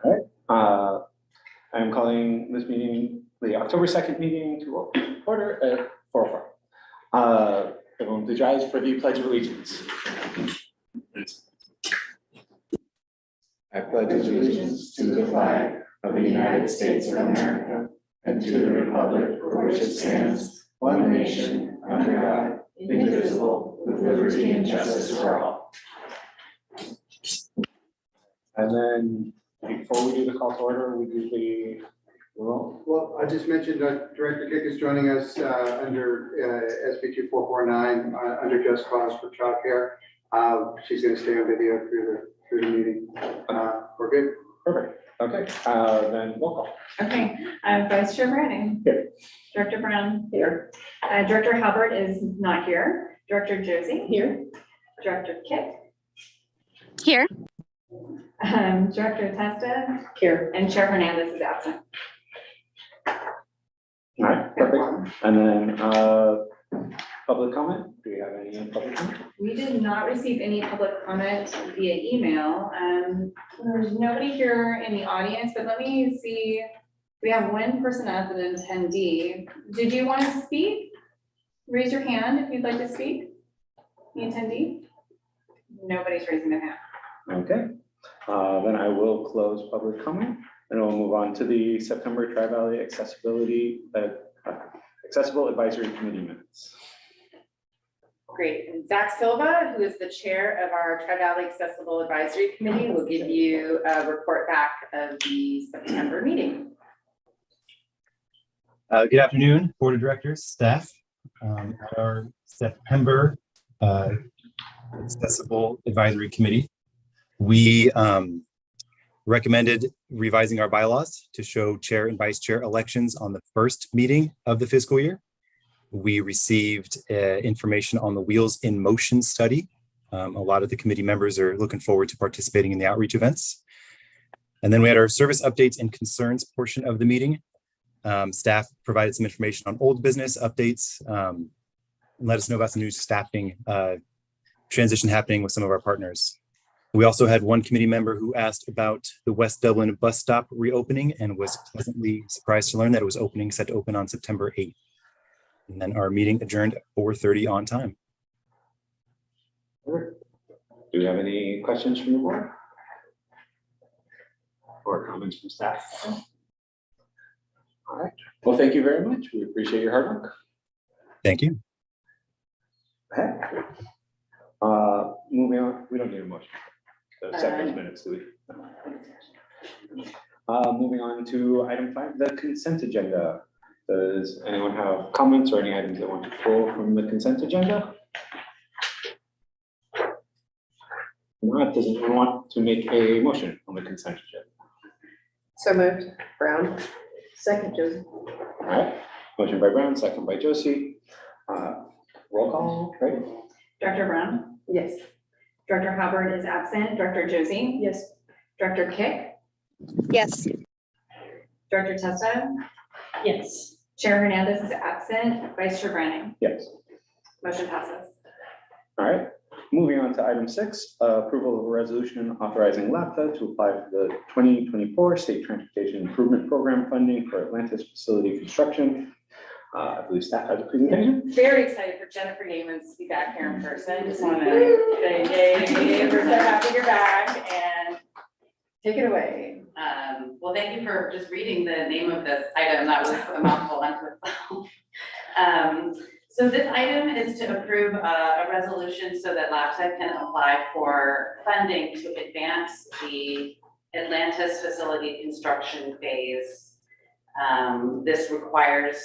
All right. I'm calling this meeting, the October 2nd meeting, to order at 4:04. Everyone please rise for the Pledge of Allegiance. I pledge allegiance to the flag of the United States of America and to the republic for which it stands, one nation, under God, indivisible, with liberty and justice for all. And then before we do the call to order, we do the roll. Well, I just mentioned that Director Kick is joining us under SB 2449 under Just Cause for Childcare. She's going to stay on video through the meeting. We're good. Perfect. Okay. Then roll call. Okay. Vice Chair Branning. Here. Director Brown. Here. Director Halbert is not here. Director Josie. Here. Director Kick. Here. Director Testa. Here. And Chair Hernandez is absent. All right, perfect. And then public comment. Do we have any public comment? We did not receive any public comment via email. There's nobody here in the audience, but let me see. We have one person as an attendee. Did you want to speak? Raise your hand if you'd like to speak. The attendee? Nobody's raising their hand. Okay. Then I will close public comment and we'll move on to the September Tri-Valley Accessible Advisory Committee minutes. Great. And Zach Silva, who is the chair of our Tri-Valley Accessible Advisory Committee, will give you a report back of the September meeting. Good afternoon, Board of Directors, staff. At our September Accessible Advisory Committee, we recommended revising our bylaws to show chair and vice chair elections on the first meeting of the fiscal year. We received information on the Wheels in Motion study. A lot of the committee members are looking forward to participating in the outreach events. And then we had our service updates and concerns portion of the meeting. Staff provided some information on old business updates, and let us know about some new staffing transition happening with some of our partners. We also had one committee member who asked about the West Dublin bus stop reopening and was pleasantly surprised to learn that it was set to open on September 8th. And then our meeting adjourned at 4:30 on time. Do we have any questions from the board? Or comments from staff? All right. Well, thank you very much. We appreciate your hard work. Thank you. Okay. Moving on, we don't need a motion. Accept those minutes, do we? Moving on to item 5, the consent agenda. Does anyone have comments or any items they want to pull from the consent agenda? If not, does anyone want to make a motion on the consent agenda? So moved. Brown. Second, Josie. All right. Motion by Brown, second by Josie. Roll call, right? Director Brown. Yes. Director Halbert is absent. Director Josie. Yes. Director Kick. Yes. Director Testa. Yes. Chair Hernandez is absent. Vice Chair Branning. Yes. Motion passes. All right. Moving on to item 6, approval of a resolution authorizing LAVTA to apply for the 2024 State Transportation Improvement Program funding for Atlantis facility construction. I believe staff has a presentation. Very excited for Jennifer Yeamans to be back here in person. Just want to say yay, we're so happy you're back and take it away. Well, thank you for just reading the name of this item. That was a mouthful unto itself. So this item is to approve a resolution so that LAVTA can apply for funding to advance the Atlantis facility construction phase. This requires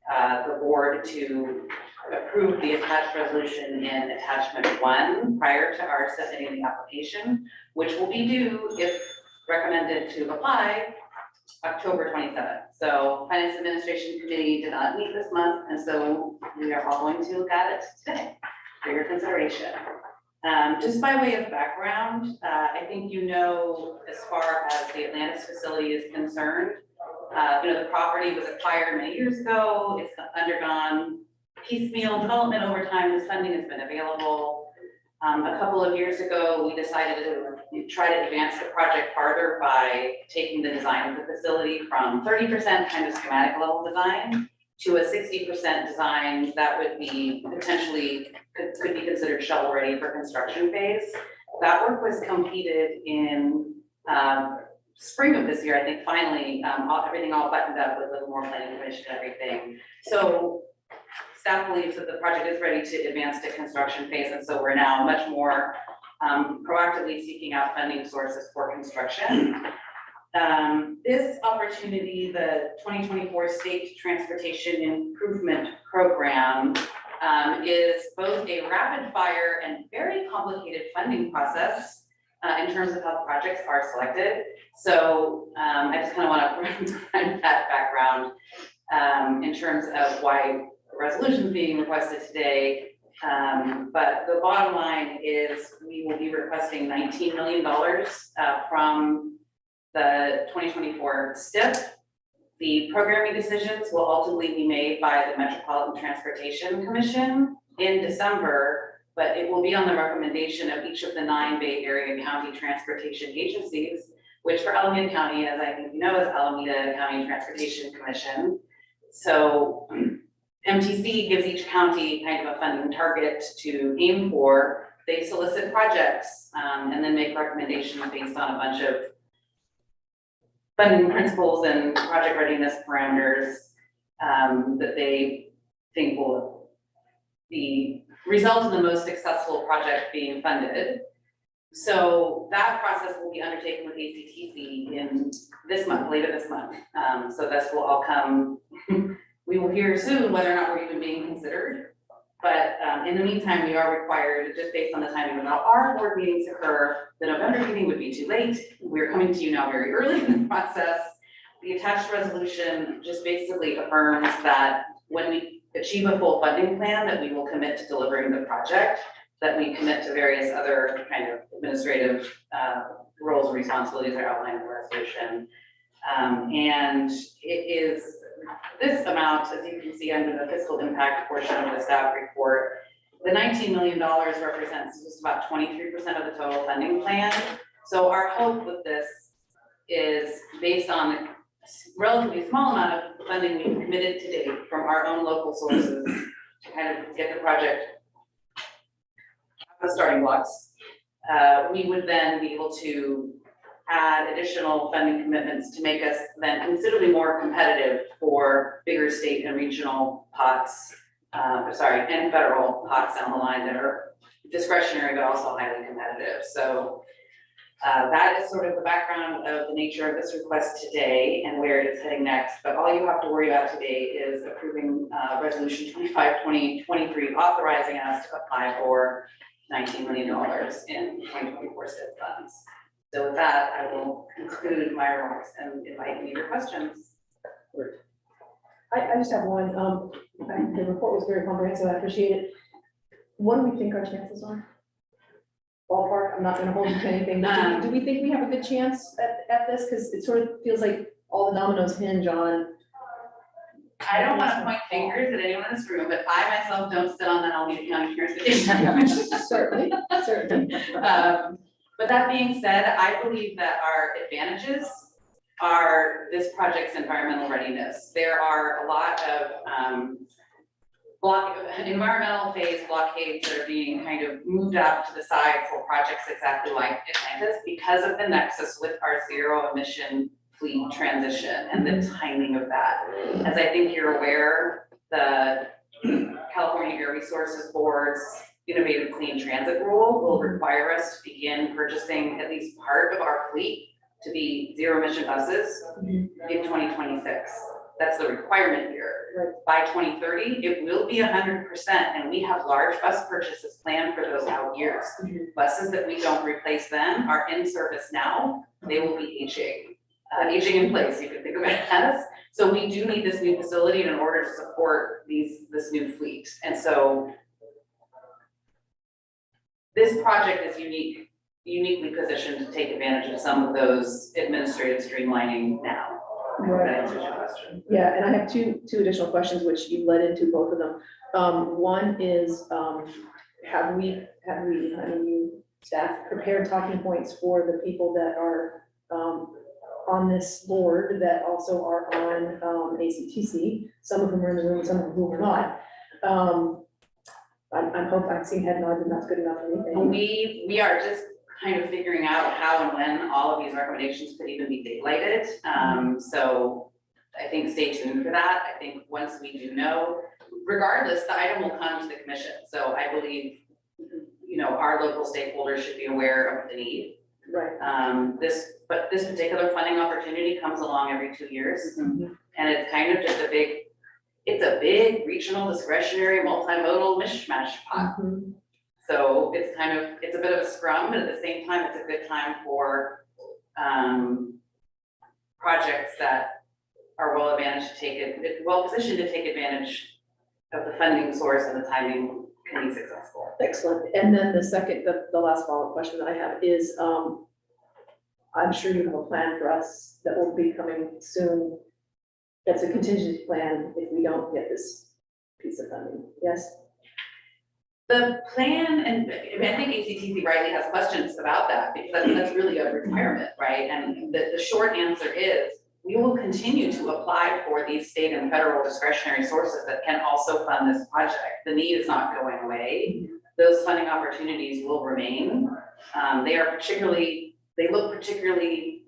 the board to approve the attached resolution in attachment 1 prior to our submitting the application, which will be due, if recommended to apply, October 27th. So Finance Administration Committee did not meet this month, and so we are all going to look at it today for your consideration. Just by way of background, I think you know, as far as the Atlantis facility is concerned, the property was acquired many years ago. It's undergone piecemeal development over time. This funding has been available. A couple of years ago, we decided to try to advance the project farther by taking the design of the facility from 30% kind of schematic level design to a 60% design that would be potentially, could be considered shovel ready for construction phase. That work was completed in spring of this year, I think, finally, everything all buttoned up with Livermore Planning Commission and everything. So staff believes that the project is ready to advance to construction phase, and so we're now much more proactively seeking out funding sources for construction. This opportunity, the 2024 State Transportation Improvement Program, is both a rapid fire and very complicated funding process in terms of how the projects are selected. So I just kind of want to provide that background in terms of why the resolution is being requested today. But the bottom line is we will be requesting $19 million from the 2024 STIP. The programming decisions will ultimately be made by the Metropolitan Transportation Commission in December, but it will be on the recommendation of each of the 9 Bay Area County transportation agencies, which for Alameda County, as I think you know, is Alameda County Transportation Commission. So MTC gives each county kind of a funding target to aim for. They solicit projects and then make recommendations based on a bunch of funding principles and project readiness parameters that they think will result in the most successful project being funded. So that process will be undertaken with ACTC in this month, later this month. So this will all come, we will hear soon whether or not we're even being considered. But in the meantime, we are required, just based on the timing of how our board meetings occur, the November meeting would be too late. We're coming to you now very early in the process. The attached resolution just basically affirms that when we achieve a full funding plan, that we will commit to delivering the project, that we commit to various other kind of administrative roles and responsibilities that are outlined in the resolution. And it is this amount, as you can see under the fiscal impact portion of the staff report, the $19 million represents just about 23% of the total funding plan. So our hope with this is based on the relatively small amount of funding we've committed to date from our own local sources to kind of get the project the starting blocks. We would then be able to add additional funding commitments to make us then considerably more competitive for bigger state and regional pots, and federal pots down the line that are discretionary but also highly competitive. So that is sort of the background of the nature of this request today and where it is heading next. But all you have to worry about today is approving Resolution 25/2023, authorizing us to apply for $19 million in 2024 STIP funds. So with that, I will conclude my remarks and invite any of your questions. I just have one. The report was very comprehensive. I appreciate it. What do we think our chances are? Ballpark, I'm not going to hold you to anything. Do we think we have a good chance at this? Because it sort of feels like all the dominoes hinge on. I don't want to point fingers at anyone in this room, but I myself don't sit on the Alameda County Transportation Commission. Certainly, certainly. But that being said, I believe that our advantages are this project's environmental readiness. There are a lot of environmental phase blockades that are being kind of moved out to the side for projects exactly like Atlantis because of the nexus with our zero emission fleet transition and the timing of that. As I think you're aware, the California Air Resources Board's Innovative Clean Transit Rule will require us to begin purchasing at least part of our fleet to be zero emission buses in 2026. That's the requirement here. By 2030, it will be 100%, and we have large bus purchases planned for those out years. Buses that we don't replace then are in service now. They will be aging in place. You can think of it as. So we do need this new facility in order to support this new fleet. And so this project is uniquely positioned to take advantage of some of those administrative streamlining now. Right. That answers your question. Yeah, and I have two additional questions, which you led into both of them. One is, have we, I mean, staff prepare talking points for the people that are, on this board that also are on, ACTC, some of whom are in the room, some of whom are not. I'm seeing head nods, and that's good enough for me. We are just kind of figuring out how and when all of these recommendations could even be daylighted. So I think stay tuned for that. I think once we do know, regardless, the item will come to the commission. So I believe, our local stakeholders should be aware of the need. Right. But this particular funding opportunity comes along every 2 years. And it's kind of just a big regional discretionary multimodal mishmash pot. So it's a bit of a scrum, but at the same time, it's a good time for projects that are well positioned to take advantage of the funding source and the timing can be successful. Excellent. And then the last follow-up question that I have is, I'm sure you have a plan for us that will be coming soon. That's a contingency plan if we don't get this piece of funding, yes? The plan, and I think ACTC rightly has questions about that, because that's really a requirement, right? And the short answer is, we will continue to apply for these state and federal discretionary sources that can also fund this project. The need is not going away. Those funding opportunities will remain. They look particularly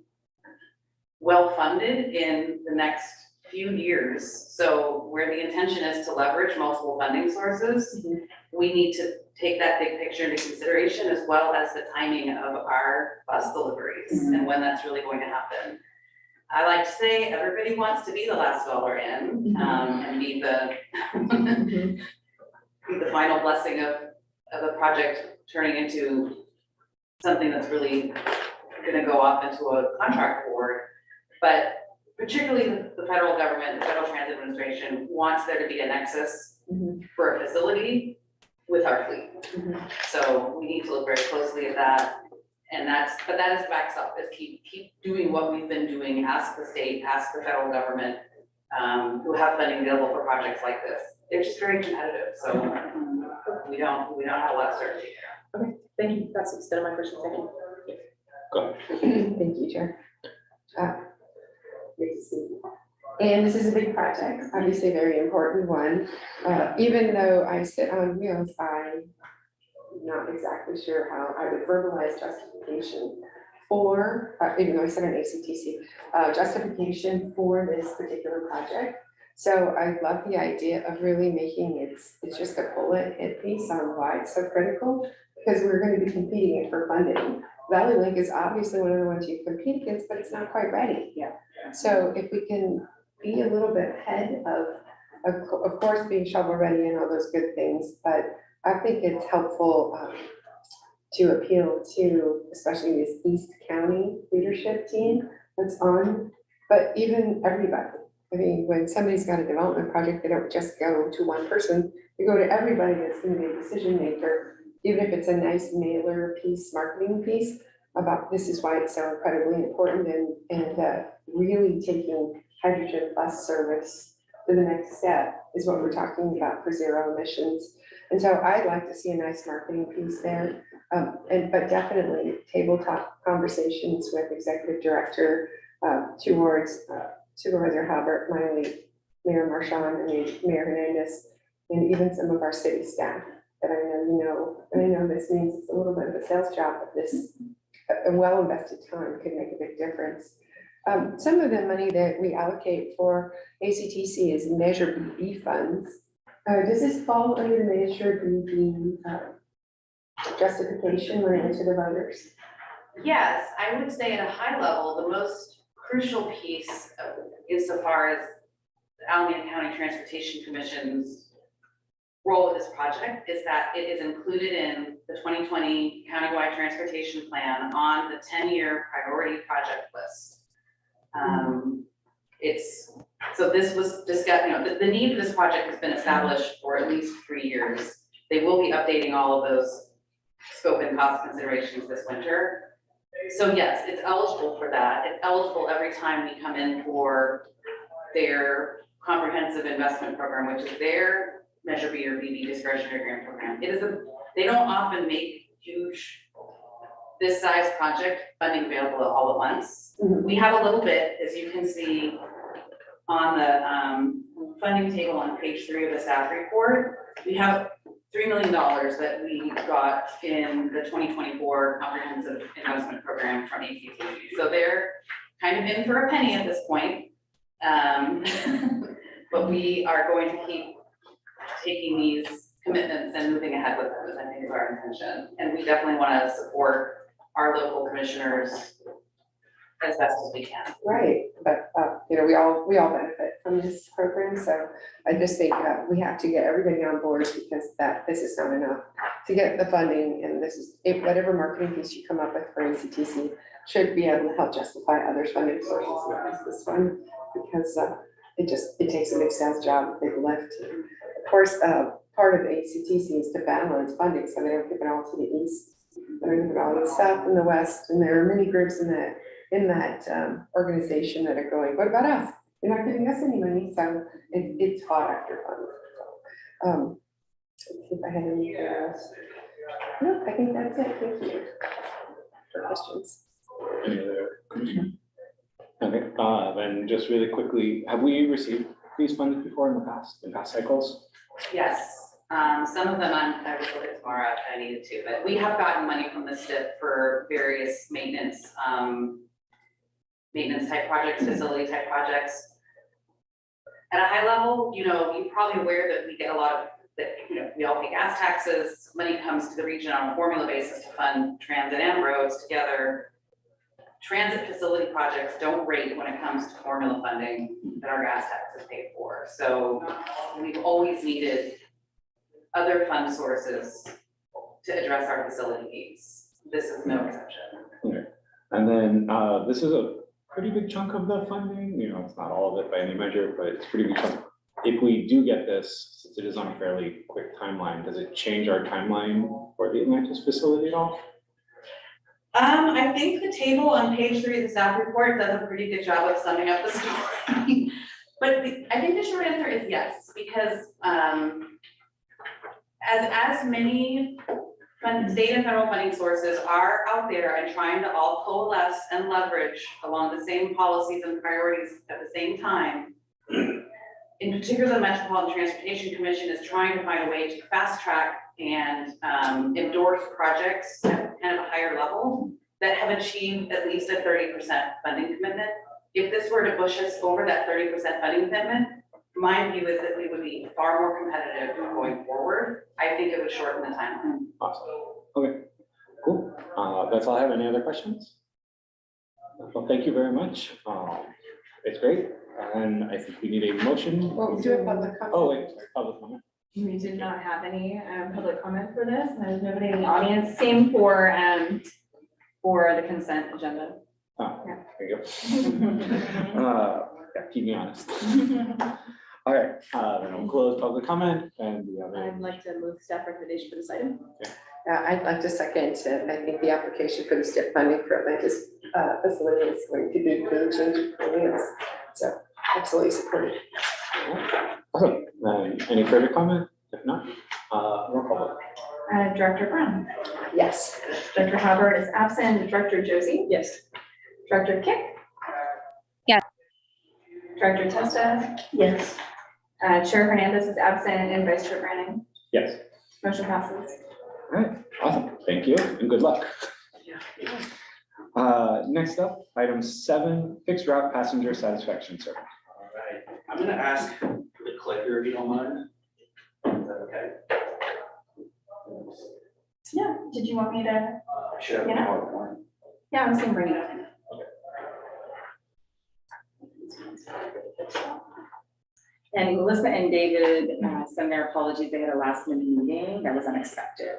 well-funded in the next few years. So where the intention is to leverage multiple funding sources, we need to take that big picture into consideration, as well as the timing of our bus deliveries and when that's really going to happen. I like to say everybody wants to be the last dollar in, and be the final blessing of a project turning into something that's really gonna go off into a contract award. But particularly the federal government, the Federal Transit Administration wants there to be a nexus for a facility with our fleet. So we need to look very closely at that. And that is backstop, is keep doing what we've been doing, ask the state, ask the federal government, who have funding available for projects like this. They're just very competitive, so we don't have a lot of certainty. Okay, thank you. That's the extent of my question. Thank you. Go Thank you, Chair. Great to see you. And this is a big project, obviously a very important one. Even though I sit on wheels, I'm not exactly sure how I would verbalize justification for, even though I sit on ACTC, justification for this particular project. So I love the idea of really making it's just a bullet hit piece on why it's so critical, because we're going to be competing it for funding. Valley Link is obviously one of the ones you compete against, but it's not quite ready yet. So if we can be a little bit ahead of course, being shovel ready and all those good things, but I think it's helpful to appeal to, especially this East County leadership team that's on, but even everybody. I mean, when somebody's got a development project, they don't just go to one person, they go to everybody that's gonna be a decision maker, even if it's a nice mailer piece, marketing piece, about this is why it's so incredibly important, and really taking hydrogen bus service to the next step is what we're talking about for zero emissions. And so I'd like to see a nice marketing piece there, but definitely tabletop conversations with executive director towards Supervisor Halbert, Miley, Mayor Marchand, and Mayor Hernandez, and even some of our city staff that I know you know. And I know this means it's a little bit of a sales job, but this, a well-invested time could make a big difference. Some of the money that we allocate for ACTC is Measure BB funds. Does this fall under the Measure BB justification when it went to the voters? Yes, I would say at a high level, the most crucial piece insofar as the Alameda County Transportation Commission's role with this project is that it is included in the 2020 countywide transportation plan on the 10-year priority project list. So this was discussed, the need for this project has been established for at least 3 years. They will be updating all of those scope and cost considerations this winter. So yes, it's eligible for that. It's eligible every time we come in for their comprehensive investment program, which is their Measure B or BB discretionary grant program. They don't often make huge this size project funding available all at once. Mhm. We have a little bit, as you can see on the funding table on page 3 of the staff report. We have $3 million that we got in the 2024 comprehensive investment program from ACTC. So they're kind of in for a penny at this point. But we are going to keep taking these commitments and moving ahead with them, I think is our intention. And we definitely want to support our local commissioners as best as we can. Right, but, you know, we all benefit from this program, so I just think we have to get everybody on board because this is not enough to get the funding, and this is, if whatever marketing piece you come up with for ACTC should be able to help justify other funding sources as this one, because it takes a big sales job, a big lift. Of course, part of ACTC is to balance funding, so they don't give it all to the east, they're giving it all to the south and the west, and there are many groups in that organization that are going, what about us? You're not giving us any money, so it's fought after funds. So, let's see if I have anything else. No, I think that's it. Thank you for questions. Any other? Okay, then just really quickly, have we received these funds before in past cycles? Yes, some of them I will look at tomorrow if I needed to, but we have gotten money from the STIP for various maintenance type projects, facility type projects. At a high level, you know, you're probably aware that we get a lot of, that, you know, we all pay gas taxes, money comes to the region on a formula basis to fund transit and roads together. Transit facility projects don't rate when it comes to formula funding that our gas tax is paid for. So we've always needed other fund sources to address our facility needs. This is no exception. Okay. And then this is a pretty big chunk of the funding. You know, it's not all of it by any measure, but it's a pretty big chunk. If we do get this, since it is on a fairly quick timeline, does it change our timeline for the Atlantis facility at all? I think the table on page 3 of the staff report does a pretty good job of summing up the story. But I think the short answer is yes, because as many state and federal funding sources are out there and trying to all coalesce and leverage along the same policies and priorities at the same time. In particular, the Metropolitan Transportation Commission is trying to find a way to fast track and endorse projects at kind of a higher level that have achieved at least a 30% funding commitment. If this were to push us over that 30% funding commitment, my view is that we would be far more competitive going forward. I think it would shorten the timeline. Awesome. Okay, cool. That's all I have. Any other questions? Well, thank you very much. It's great. And I think we need a motion. Well, we do a public comment. Oh, wait, sorry, public comment. We did not have any public comment for this. There's nobody in the audience. Same for the consent agenda. Oh, Yeah. there you go. Yeah, keep me honest. All right, then we'll close public comment and the other. I'd like to move staff recommendation for this item. I'd like to second, I think the application for the STIP funding for Atlantis facility is going to be game changing for Wales. So absolutely supported. Awesome. Any further comment? If not, roll call. Director Brown. Yes. Director Hubbard is absent. Director Josie. Yes. Director Kick. Yes. Director Testa. Yes. Chair Hernandez is absent and Vice Chair Branning. Yes. Motion passes. All right, awesome. Thank you and good luck. Next up, item 7, fixed route passenger satisfaction survey. All right, I'm gonna ask for the clicker if you don't mind. Is that okay? Yeah, did you want me to? I should have a Yeah. PowerPoint. Yeah, I'm just gonna bring it up. And Melissa and David send their apologies. They had a last minute meeting that was unexpected.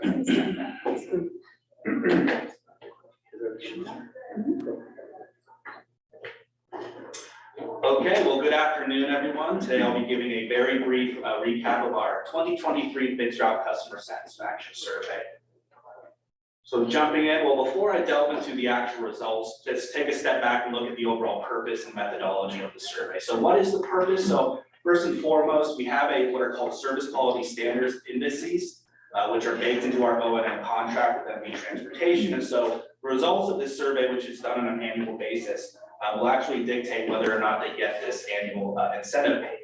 Okay, well, good afternoon, everyone. Today I'll be giving a very brief recap of our 2023 fixed route customer satisfaction survey. So jumping in, well, before I delve into the actual results, let's take a step back and look at the overall purpose and methodology of the survey. So what is the purpose? So first and foremost, we have what are called service quality standards indices, which are baked into our O&M contract with MV Transportation. And so results of this survey, which is done on an annual basis, will actually dictate whether or not they get this annual incentive payment.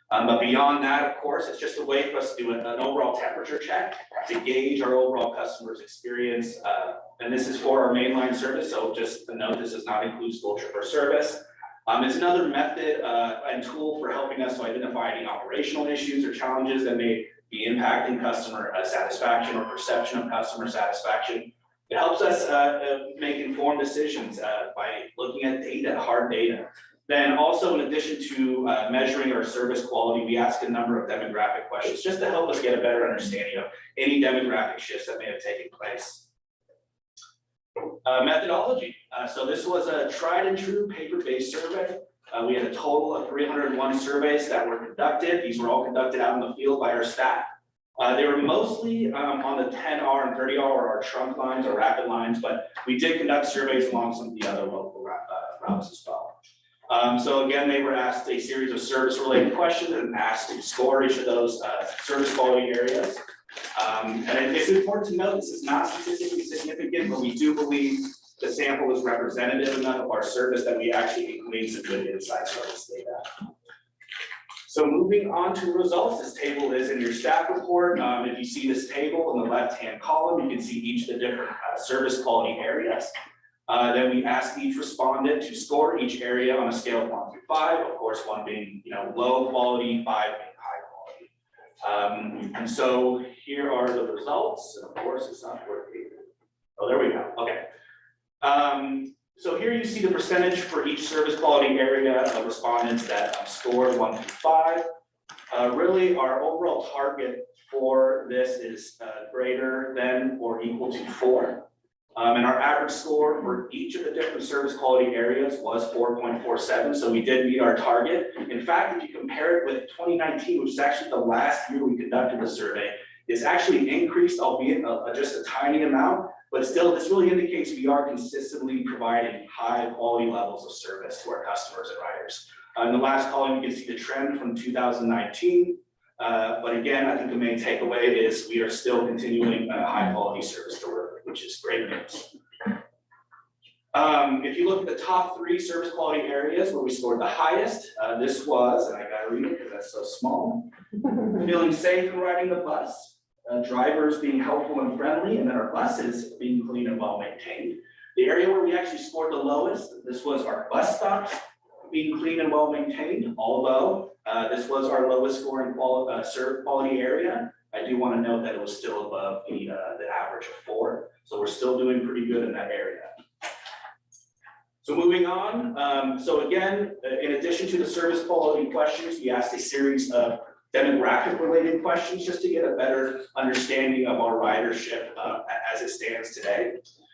But beyond that, of course, it's just a way for us to do an overall temperature check to gauge our overall customers' experience. And this is for our mainline service, so just a note, this does not include school tripper service. It's another method and tool for helping us to identify any operational issues or challenges that may be impacting customer satisfaction or perception of customer satisfaction. It helps us make informed decisions by looking at data, hard data. Then also, in addition to measuring our service quality, we ask a number of demographic questions just to help us get a better understanding of any demographic shifts that may have taken place. Methodology. So this was a tried and true paper-based survey. We had a total of 301 surveys that were conducted. These were all conducted out in the field by our staff. They were mostly on the 10R and 30R, or our trunk lines or rapid lines, but we did conduct surveys along some of the other local routes as well. So again, they were asked a series of service-related questions and asked to score each of those service quality areas. And it's important to note this is not statistically significant, but we do believe the sample is representative enough of our service that we actually glean some good insights from this data. So moving on to results, this table is in your staff report. If you see this table in the left-hand column, you can see each of the different service quality areas. Then we ask each respondent to score each area on a scale of 1 through 5. Of course, 1 being low quality, 5 being high quality. And so here are the results. And of course, it's not working. Oh, there we go. Okay. So here you see the percentage for each service quality area of respondents that scored 1 through 5. Really, our overall target for this is greater than or equal to 4. And our average score for each of the different service quality areas was 4.47, so we did meet our target. In fact, if you compare it with 2019, which is actually the last year we conducted the survey, it's actually increased, albeit just a tiny amount, but still, this really indicates we are consistently providing high quality levels of service to our customers and riders. In the last column, you can see the trend from 2019. But again, I think the main takeaway is we are still continuing high quality service delivery, which is great news. If you look at the top 3 service quality areas where we scored the highest, this was, and I gotta read it because that's so small, feeling safe in riding the bus, drivers being helpful and friendly, and then our buses being clean and well maintained. The area where we actually scored the lowest, this was our bus stops being clean and well maintained, although this was our lowest scoring service quality area. I do want to note that it was still above the average of 4, so we're still doing pretty good in that area. So moving on, so again, in addition to the service quality questions, we asked a series of demographic related questions just to get a better understanding of our ridership as it stands today.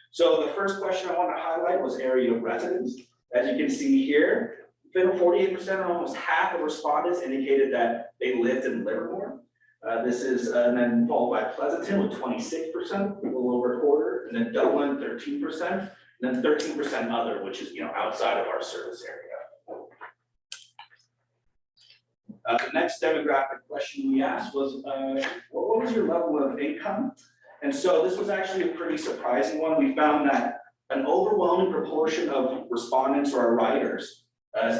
So the first question I want to highlight was area of residence. As you can see here, 48% or almost half of respondents indicated that they lived in Livermore. This is and then followed by Pleasanton with 26%, a little over a quarter, and then Dublin 13%, and then 13% other, which is outside of our service area. The next demographic question we asked was, what was your level of income? And so this was actually a pretty surprising one. We found that an overwhelming proportion of respondents or our riders,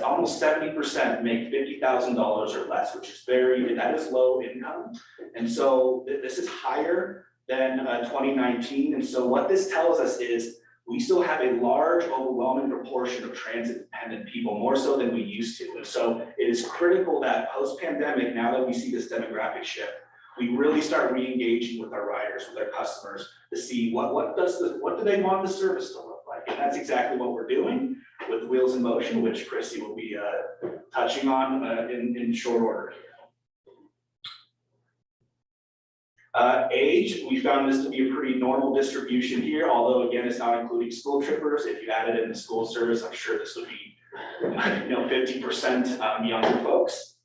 almost 70% make $50,000 or less, which is that is low income. And so this is higher than 2019. And so what this tells us is we still have a large, overwhelming proportion of transit-dependent people, more so than we used to. And so it is critical that post-pandemic, now that we see this demographic shift, we really start re-engaging with our riders, with our customers, to see what do they want the service to look like. And that's exactly what we're doing with Wheels in Motion, which Chrissy will be touching on in short order. Age, we found this to be a pretty normal distribution here, although again, it's not including school trippers. If you added in the school service, I'm sure this would be 50% younger folks.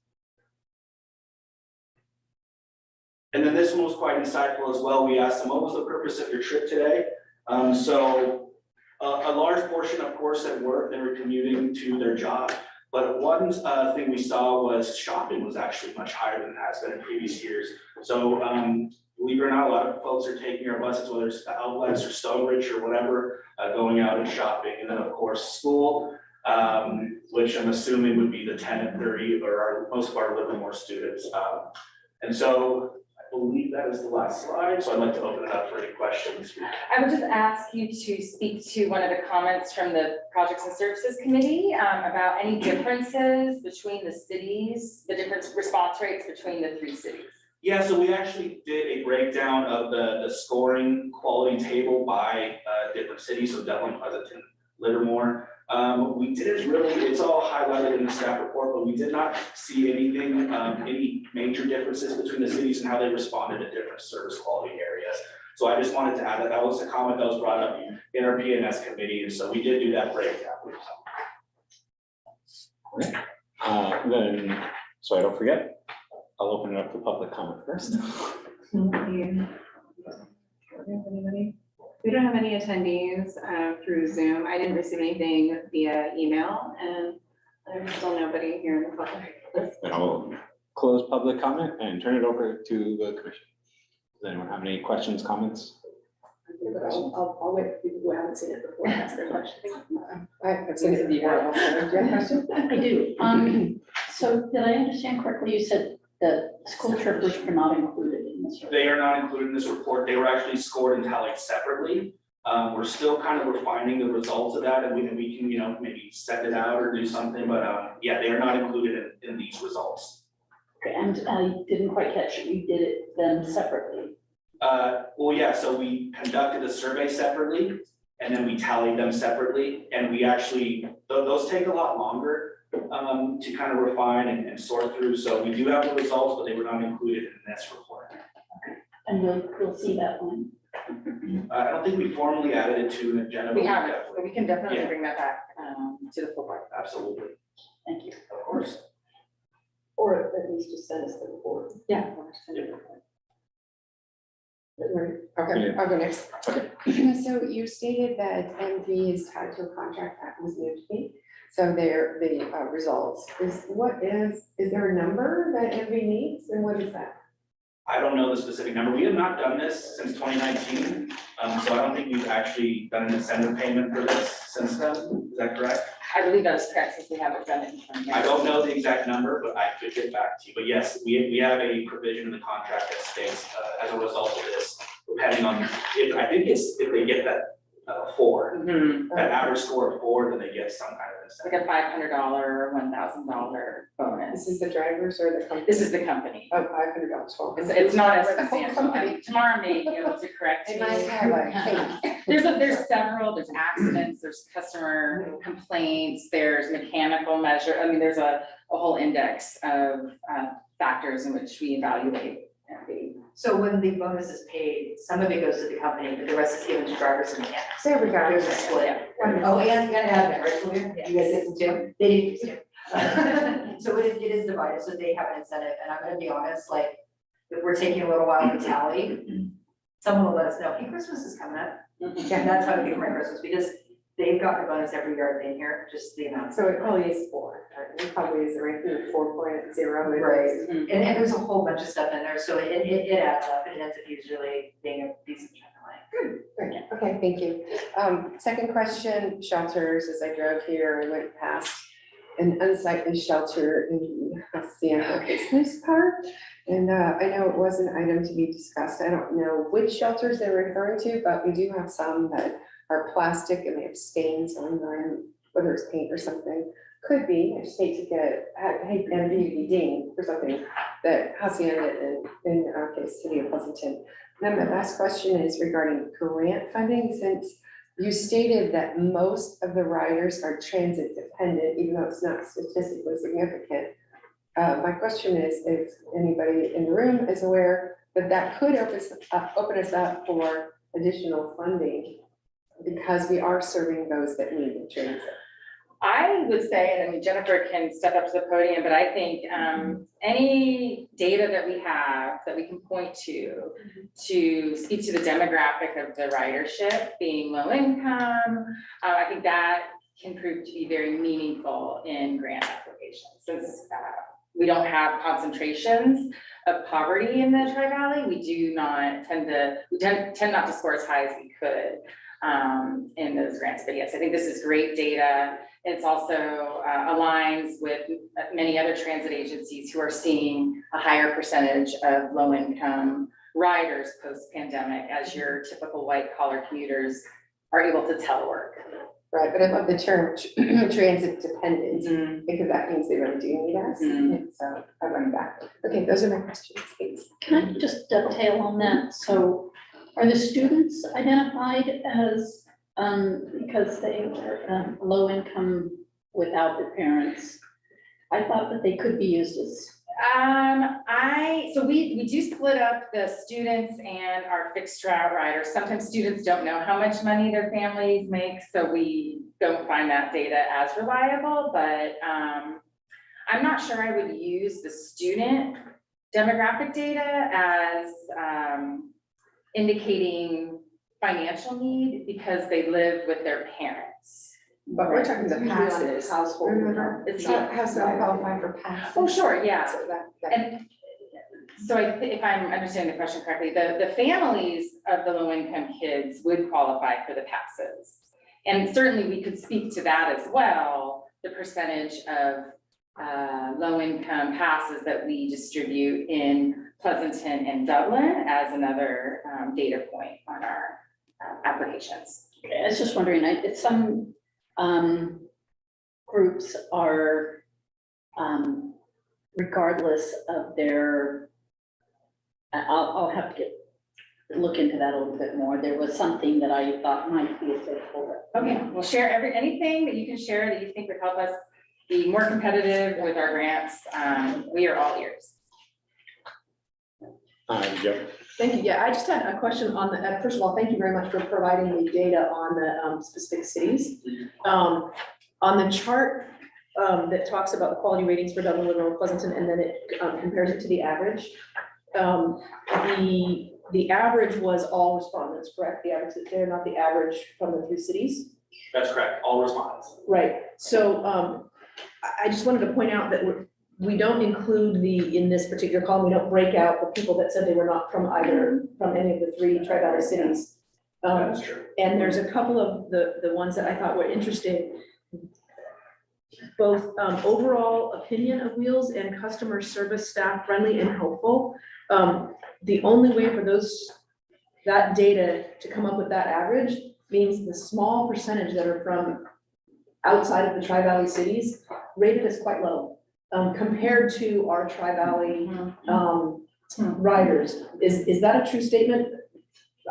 And then this one was quite insightful as well. We asked them, what was the purpose of your trip today? So a large portion, of course, at work, they were commuting to their job. But one thing we saw was shopping was actually much higher than it has been in previous years. So believe it or not, a lot of folks are taking our buses, whether it's the outlets or Stonebridge or whatever, going out and shopping. And then of course, school, which I'm assuming would be the 10 and 30 or most of our Livermore students. And so I believe that is the last slide. So I'd like to open it up for any questions. I would just ask you to speak to one of the comments from the Projects and Services Committee about any differences between the cities, the different response rates between the 3 cities. Yeah, so we actually did a breakdown of the scoring quality table by different cities, so Dublin, Pleasanton, Livermore. We didn't really, it's all highlighted in the staff report, but we did not see anything, any major differences between the cities and how they responded to different service quality areas. So I just wanted to add that that was a comment that was brought up in our PNS committee, and so we did do that breakdown. Then, so I don't forget, I'll open it up to public comment first. We don't have any attendees through Zoom. I didn't receive anything via email, and there's still nobody here in the public. Then I'll close public comment and turn it over to the commission. Does anyone have any questions, comments? I'll wait for people who haven't seen it before, ask their question. I've seen it before also. Do you have a question? I do. So did I understand correctly? You said the school trippers were not included in this. They are not included in this report. They were actually scored and tallied separately. We're still kind of refining the results of that, and we can, you know, maybe send it out or do something, but yeah, they are not included in these results. Okay, and I didn't quite catch it. You did it then separately. Well, yeah, so we conducted a survey separately, and then we tallied them separately, and we actually, those take a lot longer to kind of refine and sort through. So we do have the results, but they were not included in this report. Okay. And we'll see that one. I don't think we formally added it to an agenda. We but haven't, definitely- but we can definitely Yeah. bring that back to the full board. Absolutely, Thank you. of course. Or at least just send us the report. Yeah. Okay, I'll go next. So you stated that MV is tied to a contract that was new to me. So there, the results is there a number that MV needs, and what is that? I don't know the specific number. We have not done this since 2019. So I don't think we've actually done an incentive payment for this since then. Is that correct? I believe that is correct, since we haven't done it in 20 years. I don't know the exact number, but I could get back to you. But yes, we have a provision in the contract that states as a result of this, depending on, if they get that 4, Mhm. that average score of 4, then they get some kind of It's like incentive. a $500 or $1,000 This bonus. is the drivers or the company? This is the company. Oh, $500. Well, It's not as the whole substantial. company. Tomorrow may be able to correct They me. might have a case. There's several, there's accidents, there's customer complaints, there's mechanical measure, I mean, there's a whole index of factors in which we evaluate. So when the bonus is paid, some of it goes to the company, but the rest is given to drivers and mechanics. There we go. There's a split. Oh, and you gotta have that, right, Julia? You guys get some too? They do too. So it is divided, so they have an incentive, and I'm gonna be honest, like, if we're taking a little while to tally, someone will let us know, hey, Christmas is coming up. Yeah, that's how to think of my Christmas, because they've gotten a bonus every year I've been here, just the amount. So it probably is 4. It probably is the ranking of 4.0. Right, and there's a whole bunch of stuff in there, so it adds up, and it ends up usually being a decent chunk of money. Great. Okay, thank you. Second question, shelters. As I drove here, I went past an unsightly shelter in the Hacienda Business Park. And I know it was an item to be discussed. I don't know which shelters they're referring to, but we do have some that are plastic and they have stains on them, whether it's paint or something. Could be, I just hate to hate envy to be dinged for something that Hacienda in our case, City of Pleasanton. Then my last question is regarding grant funding, since you stated that most of the riders are transit dependent, even though it's not statistically significant. My question is if anybody in the room is aware that that could open us up for additional funding because we are serving those that need the transit. I would say, and I mean, Jennifer can step up to the podium, but I think any data that we have that we can point to speak to the demographic of the ridership being low income, I think that can prove to be very meaningful in grant applications. Since we don't have concentrations of poverty in the Tri-Valley, we tend not to score as high as we could in those grants. But yes, I think this is great data. It's also aligns with many other transit agencies who are seeing a higher percentage of low-income riders post-pandemic as your typical white-collar commuters are able to telework. Right, but I love the term transit dependent, because that means they really do need us. And so I like that. Okay, those are my questions, thanks. Can I just dovetail on that? So are the students identified as, because they are low income without their parents? I thought that they could be used as. So we do split up the students and our fixed route riders. Sometimes students don't know how much money their families make, so we don't find that data as reliable, but I'm not sure I would use the student demographic data as indicating financial need because they live with their parents. But we're talking the passes. Household. Remember, It's not how some qualify for passes. Oh, sure, yeah. So that. And so if I'm understanding the question correctly, the families of the low-income kids would qualify for the passes. And certainly we could speak to that as well, the percentage of low-income passes that we distribute in Pleasanton and Dublin as another data point on our applications. I was just wondering, some groups are, regardless of their, I'll have to look into that a little bit more. There was something that I thought might be a fit for it. Okay, we'll share anything that you can share that you think would help us be more competitive with our grants. We are all ears. Yep. Thank you. Yeah, I just had a question on the, first of all, thank you very much for providing the data on the specific cities. On the chart that talks about the quality ratings for Dublin, Livermore, Pleasanton, and then it compares it to the average. The average was all respondents, correct? The average, they're not the average from the 3 cities? That's correct, all respondents. Right. So I just wanted to point out that we don't include in this particular column, we don't break out the people that said they were not from any of the 3 Tri-Valley cities. That's true. And there's a couple of the ones that I thought were interesting. Both overall opinion of Wheels and customer service staff friendly and helpful. The only way for that data to come up with that average means the small percentage that are from outside of the Tri-Valley cities rated as quite low compared to our Tri-Valley riders. Is that a true statement?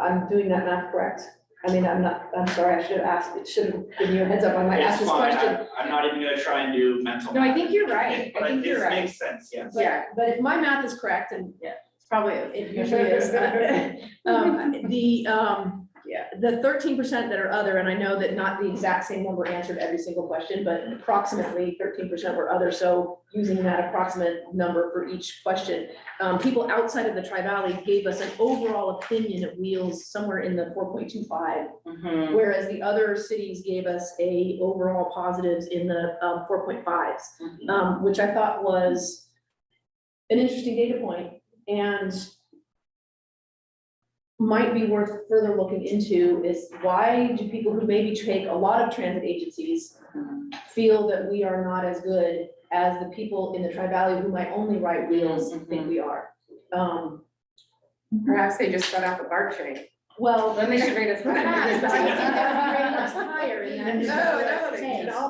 I'm doing that math correct? I mean, I'm sorry, I should have asked, it should have given you a heads up, I might ask this question. I'm not even gonna try and do mental. No, I think you're right. But I think you're it right. makes sense, yes. Yeah. But if my math is correct, and Probably it usually is. The 13% that are other, and I know that not the exact same number answered every single question, but approximately 13% were other. So using that approximate number for each question, people outside of the Tri-Valley gave us an overall opinion of Wheels somewhere in the 4.25, whereas the other cities gave us a overall positives in the 4.5s, which I thought was an interesting data point and might be worth further looking into is why do people who maybe take a lot of transit agencies feel that we are not as good as the people in the Tri-Valley who might only ride Wheels think we are? Perhaps they just got off a BART train. Well, Then they should rate us perhaps, but I think that would rate higher. us higher in that.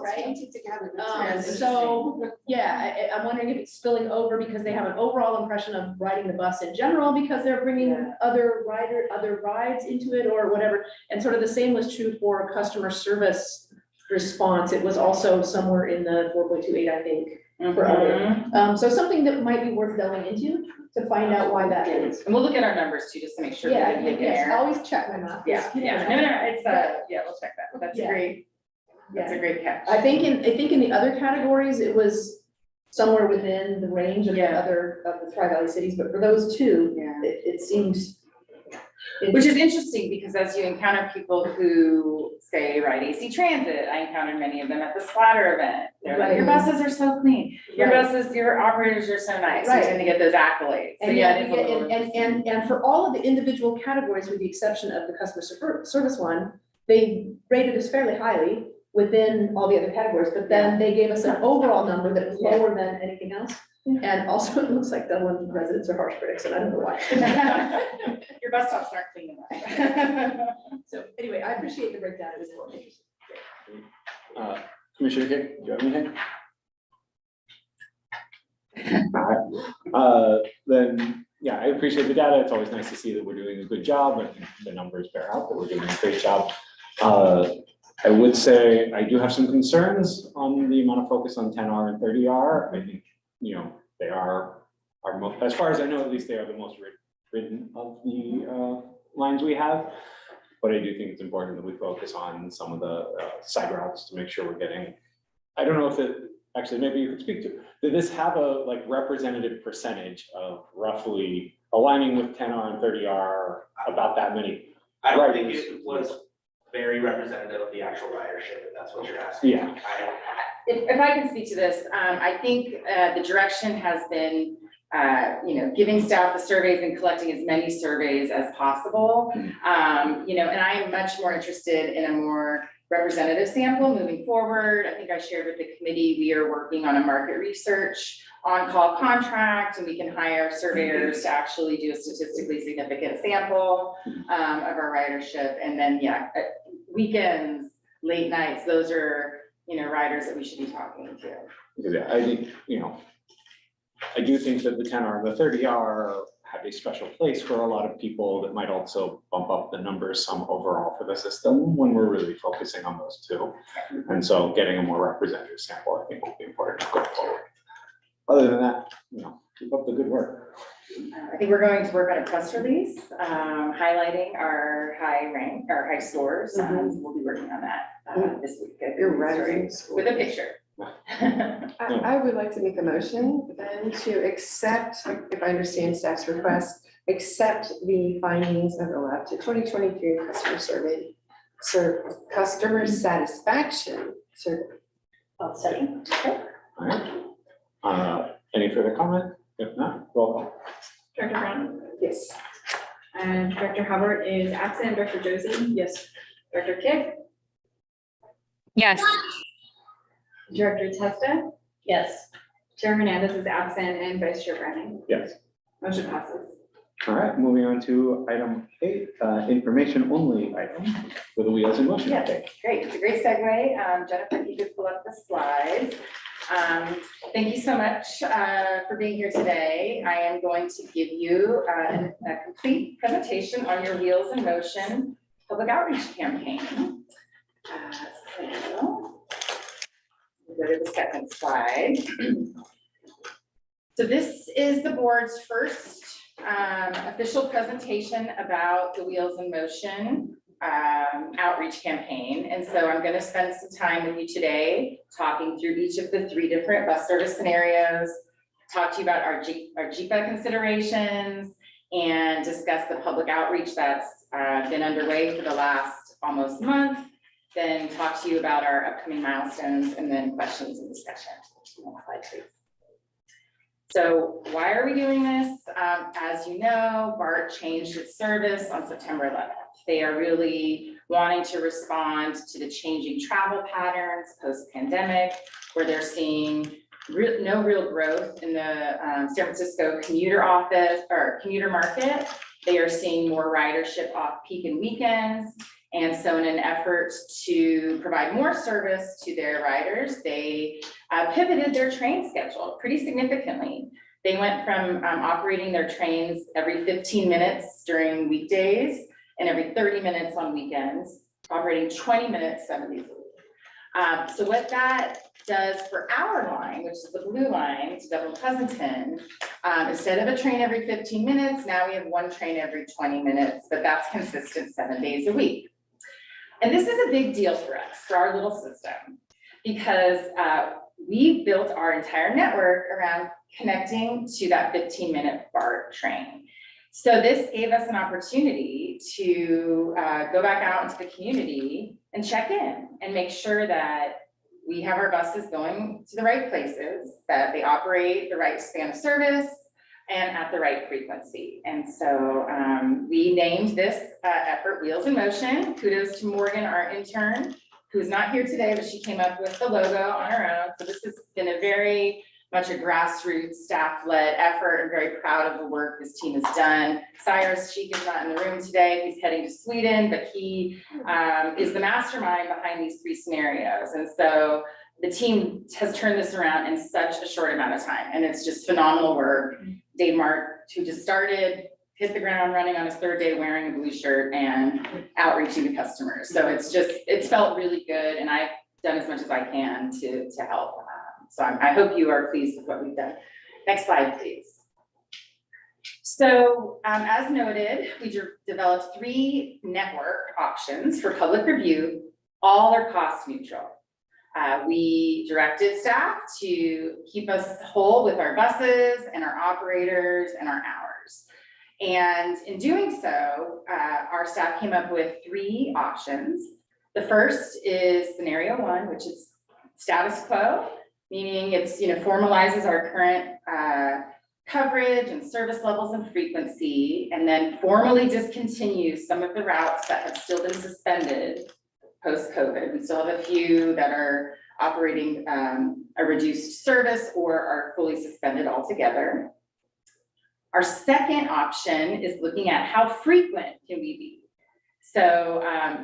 Right? So, yeah, I'm wondering if it's spilling over because they have an overall impression of riding the bus in general, because they're bringing other rides into it or whatever. And sort of the same was true for customer service response. It was also somewhere in the 4.28, I think, for other. So something that might be worth delving into to find out why that is. And we'll look at our numbers too, just to make sure. we Yeah, didn't make an yes, error. always check my math. Yeah, Yeah. no, it's, yeah, we'll check that. That's Yeah. great. That's a great catch. I think in the other categories, it was somewhere within the range of the other, of the Tri-Valley cities, but for those 2, it seems Which is interesting because as you encounter people who say ride AC Transit, I encountered many of them at the Splatter event. They're like, your buses are so clean, your Right. buses, your operators are so nice. You Right. tend to get those accolades. So And yeah, yet, it is a little and for all of the individual categories, with the exception of the customer service one, they rated us fairly highly within all the other categories, but then they gave us an overall number that was lower than anything else. And also, it looks like Dublin residents are harsh critics, and I don't know why. Your bus stops aren't clean enough. So anyway, I appreciate the breakdown, it was more interesting. Commissioner Kick, do you have anything? Then, yeah, I appreciate the data. It's always nice to see that we're doing a good job, and the numbers bear out that we're doing a great job. I would say I do have some concerns on the amount of focus on 10R and 30R. I think, they are our most, as far as I know, at least they are the most written of the lines we have. But I do think it's important that we focus on some of the side routes to make sure we're getting, I don't know if it, actually, maybe you could speak to, did this have a representative percentage of roughly aligning with 10R and 30R about that many? I don't think it was very representative of the actual ridership, if that's what you're asking. Yeah. If I can speak to this, I think the direction has been, giving staff the surveys and collecting as many surveys as possible. And I am much more interested in a more representative sample moving forward. I think I shared with the committee, we are working on a market research on-call contract, and we can hire surveyors to actually do a statistically significant sample of our ridership. And then, weekends, late nights, those are, riders that we should be talking to. Yeah, I think, I do think that the 10R and the 30R have a special place for a lot of people that might also bump up the numbers some overall for the system when we're really focusing on those two. And so getting a more representative sample, I think, will be important going forward. Other than that, keep up the good work. I think we're going to work on a press release highlighting our high scores. We'll be working on that this week. Your rising With a picture. I would like to make a motion then to accept, if I understand staff's request, accept the findings of the LAVTA 2023 customer survey, customer satisfaction survey. I'll second. All right. Any further comment? If not, roll call. Director Brown? Yes. And Director Hubbard is absent. Director Josie? Yes. Director Kick? Yes. Director Testa? Yes. Chair Hernandez is absent and Vice Chair Browning. Yes. Motion passes. All right, moving on to item 8, information only item for the wheels in motion Yes. update. Great, it's a great segue. Jennifer, if you could pull up the slides. Thank you so much for being here today. I am going to give you a complete presentation on your Wheels in Motion public outreach campaign. Go to the second slide. So this is the board's first official presentation about the Wheels in Motion outreach campaign. And so I'm going to spend some time with you today talking through each of the 3 different bus service scenarios, talk to you about our JIPA considerations, and discuss the public outreach that's been underway for the last almost month, then talk to you about our upcoming milestones, and then questions and discussion. Next slide, please. So why are we doing this? As you know, BART changed its service on September 11th. They are really wanting to respond to the changing travel patterns post-pandemic, where they're seeing no real growth in the San Francisco commuter market. They are seeing more ridership off peak and weekends. And so in an effort to provide more service to their riders, they pivoted their train schedule pretty significantly. They went from operating their trains every 15 minutes during weekdays and every 30 minutes on weekends, operating 20 minutes 7 days a week. So what that does for our line, which is the blue line to Dublin Pleasanton, instead of a train every 15 minutes, now we have 1 train every 20 minutes, but that's consistent 7 days a week. And this is a big deal for us, for our little system, because we built our entire network around connecting to that 15-minute BART train. So this gave us an opportunity to go back out into the community and check in and make sure that we have our buses going to the right places, that they operate the right span of service and at the right frequency. And so we named this effort Wheels in Motion. Kudos to Morgan, our intern, who's not here today, but she came up with the logo on her own. So this has been a very much a grassroots staff-led effort. I'm very proud of the work this team has done. Cyrus Sheik is not in the room today. He's heading to Sweden, but he is the mastermind behind these 3 scenarios. And so the team has turned this around in such a short amount of time, and it's just phenomenal work. Dave Mark, who just started, hit the ground running on his 3rd day wearing a blue shirt and outreaching to customers. So it's felt really good, and I've done as much as I can to help. So I hope you are pleased with what we've done. Next slide, please. So as noted, we developed 3 network options for public review. All are cost neutral. We directed staff to keep us whole with our buses and our operators and our hours. And in doing so, our staff came up with 3 options. The first is scenario 1, which is status quo, meaning it's, formalizes our current coverage and service levels and frequency, and then formally discontinues some of the routes that have still been suspended post-COVID. We still have a few that are operating a reduced service or are fully suspended altogether. Our second option is looking at how frequent can we be. So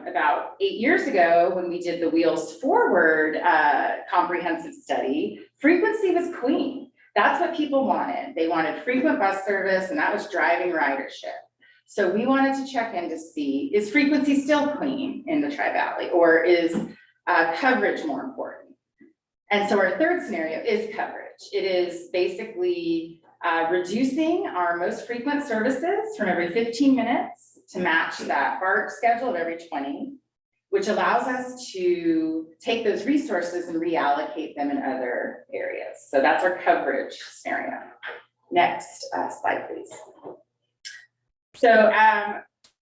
about 8 years ago, when we did the Wheels Forward comprehensive study, frequency was queen. That's what people wanted. They wanted frequent bus service, and that was driving ridership. So we wanted to check in to see, is frequency still queen in the Tri-Valley, or is coverage more important? And so our third scenario is coverage. It is basically reducing our most frequent services from every 15 minutes to match that BART schedule of every 20, which allows us to take those resources and reallocate them in other areas. So that's our coverage scenario. Next slide, please. So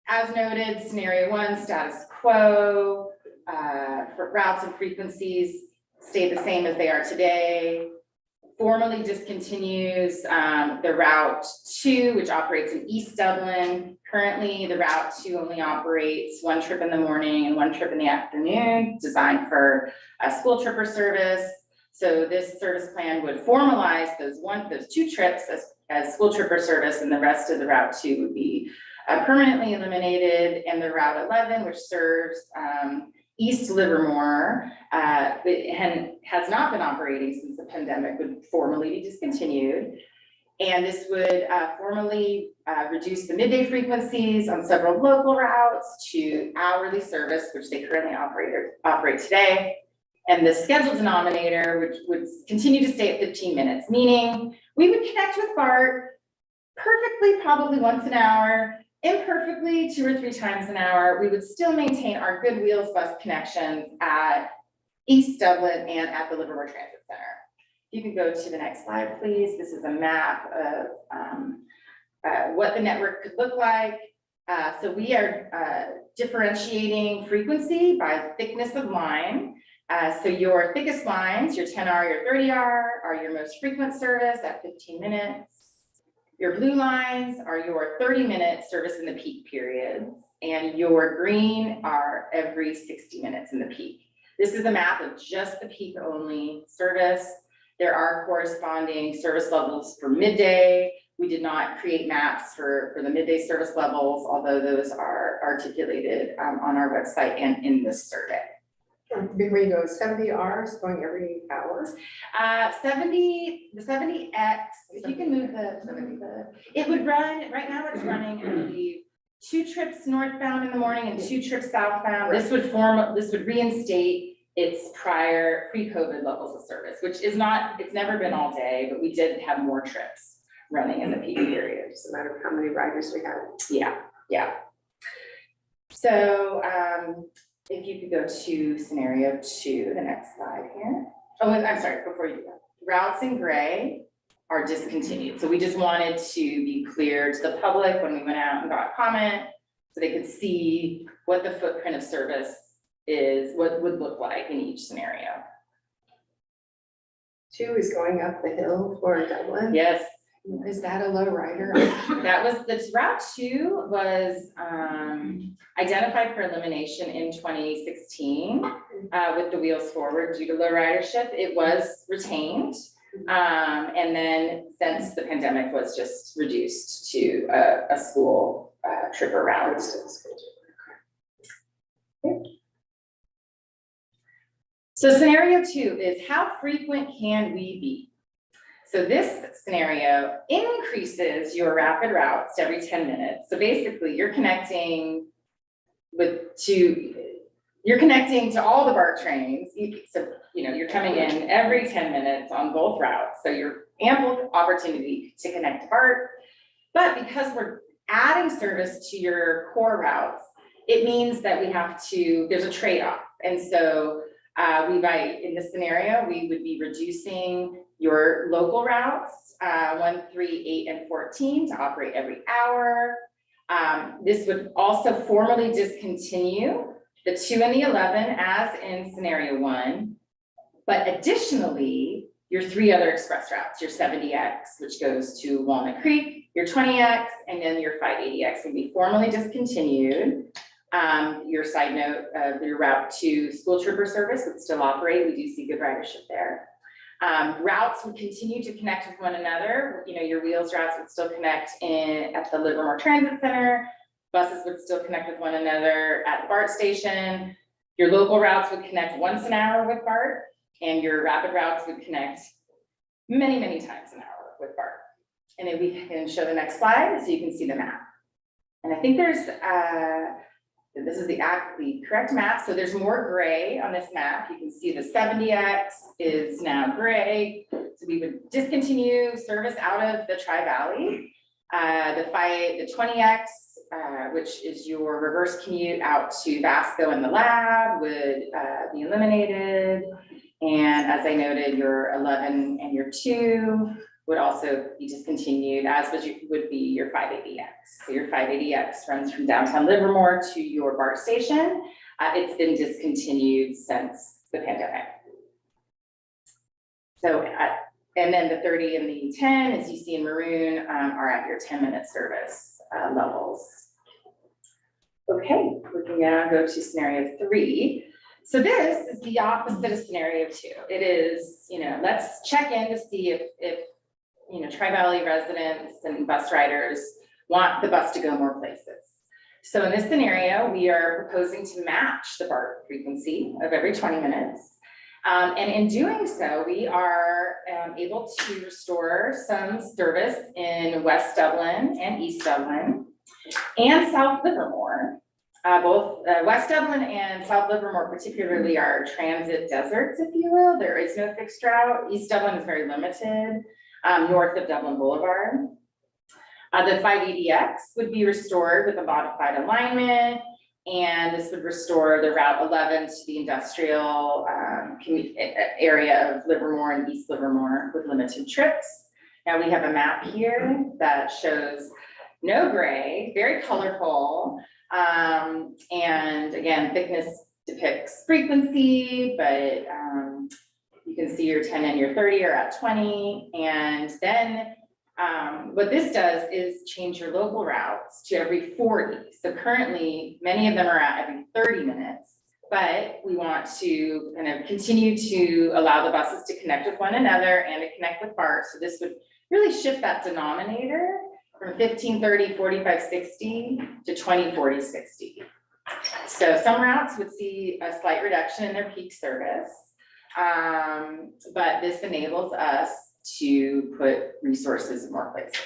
as noted, scenario 1, status quo, for routes and frequencies stay the same as they are today. Formally discontinues the Route 2, which operates in East Dublin. Currently, the Route 2 only operates 1 trip in the morning and 1 trip in the afternoon, designed for a school tripper service. So this service plan would formalize those 2 trips as school tripper service, and the rest of the Route 2 would be permanently eliminated. And the Route 11, which serves East Livermore, and has not been operating since the pandemic, would formally be discontinued. And this would formally reduce the midday frequencies on several local routes to hourly service, which they currently operate today. And the schedule denominator, which would continue to stay at 15 minutes, meaning we would connect with BART perfectly, probably once an hour, imperfectly 2 or 3 times an hour. We would still maintain our good Wheels bus connections at East Dublin and at the Livermore Transit Center. You can go to the next slide, please. This is a map of what the network could look like. So we are differentiating frequency by thickness of line. So your thickest lines, your 10R, your 30R, are your most frequent service at 15 minutes. Your blue lines are your 30-minute service in the peak periods, and your green are every 60 minutes in the peak. This is a map of just the peak only service. There are corresponding service levels for midday. We did not create maps for the midday service levels, although those are articulated on our website and in this survey. Before you go, 70 Rs going every hour? The 70X, if you can move it would run, right now it's running, I believe, 2 trips northbound in the morning and 2 trips southbound. This would reinstate its prior pre-COVID levels of service, which is not, it's never been all day, but we did have more trips running in the peak period. It's a matter of how many riders we have. Yeah. So, if you could go to scenario 2, the next slide here. Oh, I'm sorry, before you do that. Routes in gray are discontinued. So we just wanted to be clear to the public when we went out and got comment, so they could see what the footprint of service is, what it would look like in each scenario. 2 is going up the hill for Dublin. Yes, Is that a low rider? that was, this route 2 was identified for elimination in 2016 with the Wheels Forward due to low ridership. It was retained. And then since the pandemic was just reduced to a school tripper route. So scenario 2 is how frequent can we be? So this scenario increases your rapid routes to every 10 minutes. So basically you're connecting to all the BART trains. So, you're coming in every 10 minutes on both routes. So you're ample opportunity to connect to BART. But because we're adding service to your core routes, it means that there's a trade-off. And so in this scenario, we would be reducing your local routes, 1, 3, 8, and 14 to operate every hour. This would also formally discontinue the 2 and the 11 as in scenario 1. But additionally, your 3 other express routes, your 70X, which goes to Walnut Creek, your 20X, and then your 580X would be formally discontinued. Your side note, your route to school trooper service would still operate. We do see good ridership there. Routes would continue to connect with one another. Your Wheels routes would still connect at the Livermore Transit Center. Buses would still connect with one another at the BART station. Your local routes would connect once an hour with BART, and your rapid routes would connect many, many times an hour with BART. And then we can show the next slide so you can see the map. And I think this is the correct map. So there's more gray on this map. You can see the 70X is now gray. So we would discontinue service out of the Tri-Valley. The 20X, which is your reverse commute out to Vasco and the lab, would be eliminated. And as I noted, your 11 and your 2 would also be discontinued, as would be your 580X. So your 580X runs from downtown Livermore to your BART station. It's been discontinued since the pandemic. So, and then the 30 and the 10, as you see in maroon, are at your 10-minute service levels. Okay, we can now go to scenario 3. So this is the opposite of scenario 2. It is, let's check in to see if Tri-Valley residents and bus riders want the bus to go more places. So in this scenario, we are proposing to match the BART frequency of every 20 minutes. And in doing so, we are able to restore some service in West Dublin and East Dublin and South Livermore. Both West Dublin and South Livermore particularly are transit deserts, if you will. There is no fixed route. East Dublin is very limited, north of Dublin Boulevard. The 580X would be restored with a modified alignment, and this would restore the Route 11 to the industrial area of Livermore and East Livermore with limited trips. Now we have a map here that shows no gray, very colorful, and again, thickness depicts frequency, but you can see your 10 and your 30 are at 20, and then what this does is change your local routes to every 40. So currently, many of them are at every 30 minutes, but we want to kind of continue to allow the buses to connect with one another and to connect with BART. So this would really shift that denominator from 1530, 45, 60 to 20, 40, 60. So some routes would see a slight reduction in their peak service, but this enables us to put resources in more places.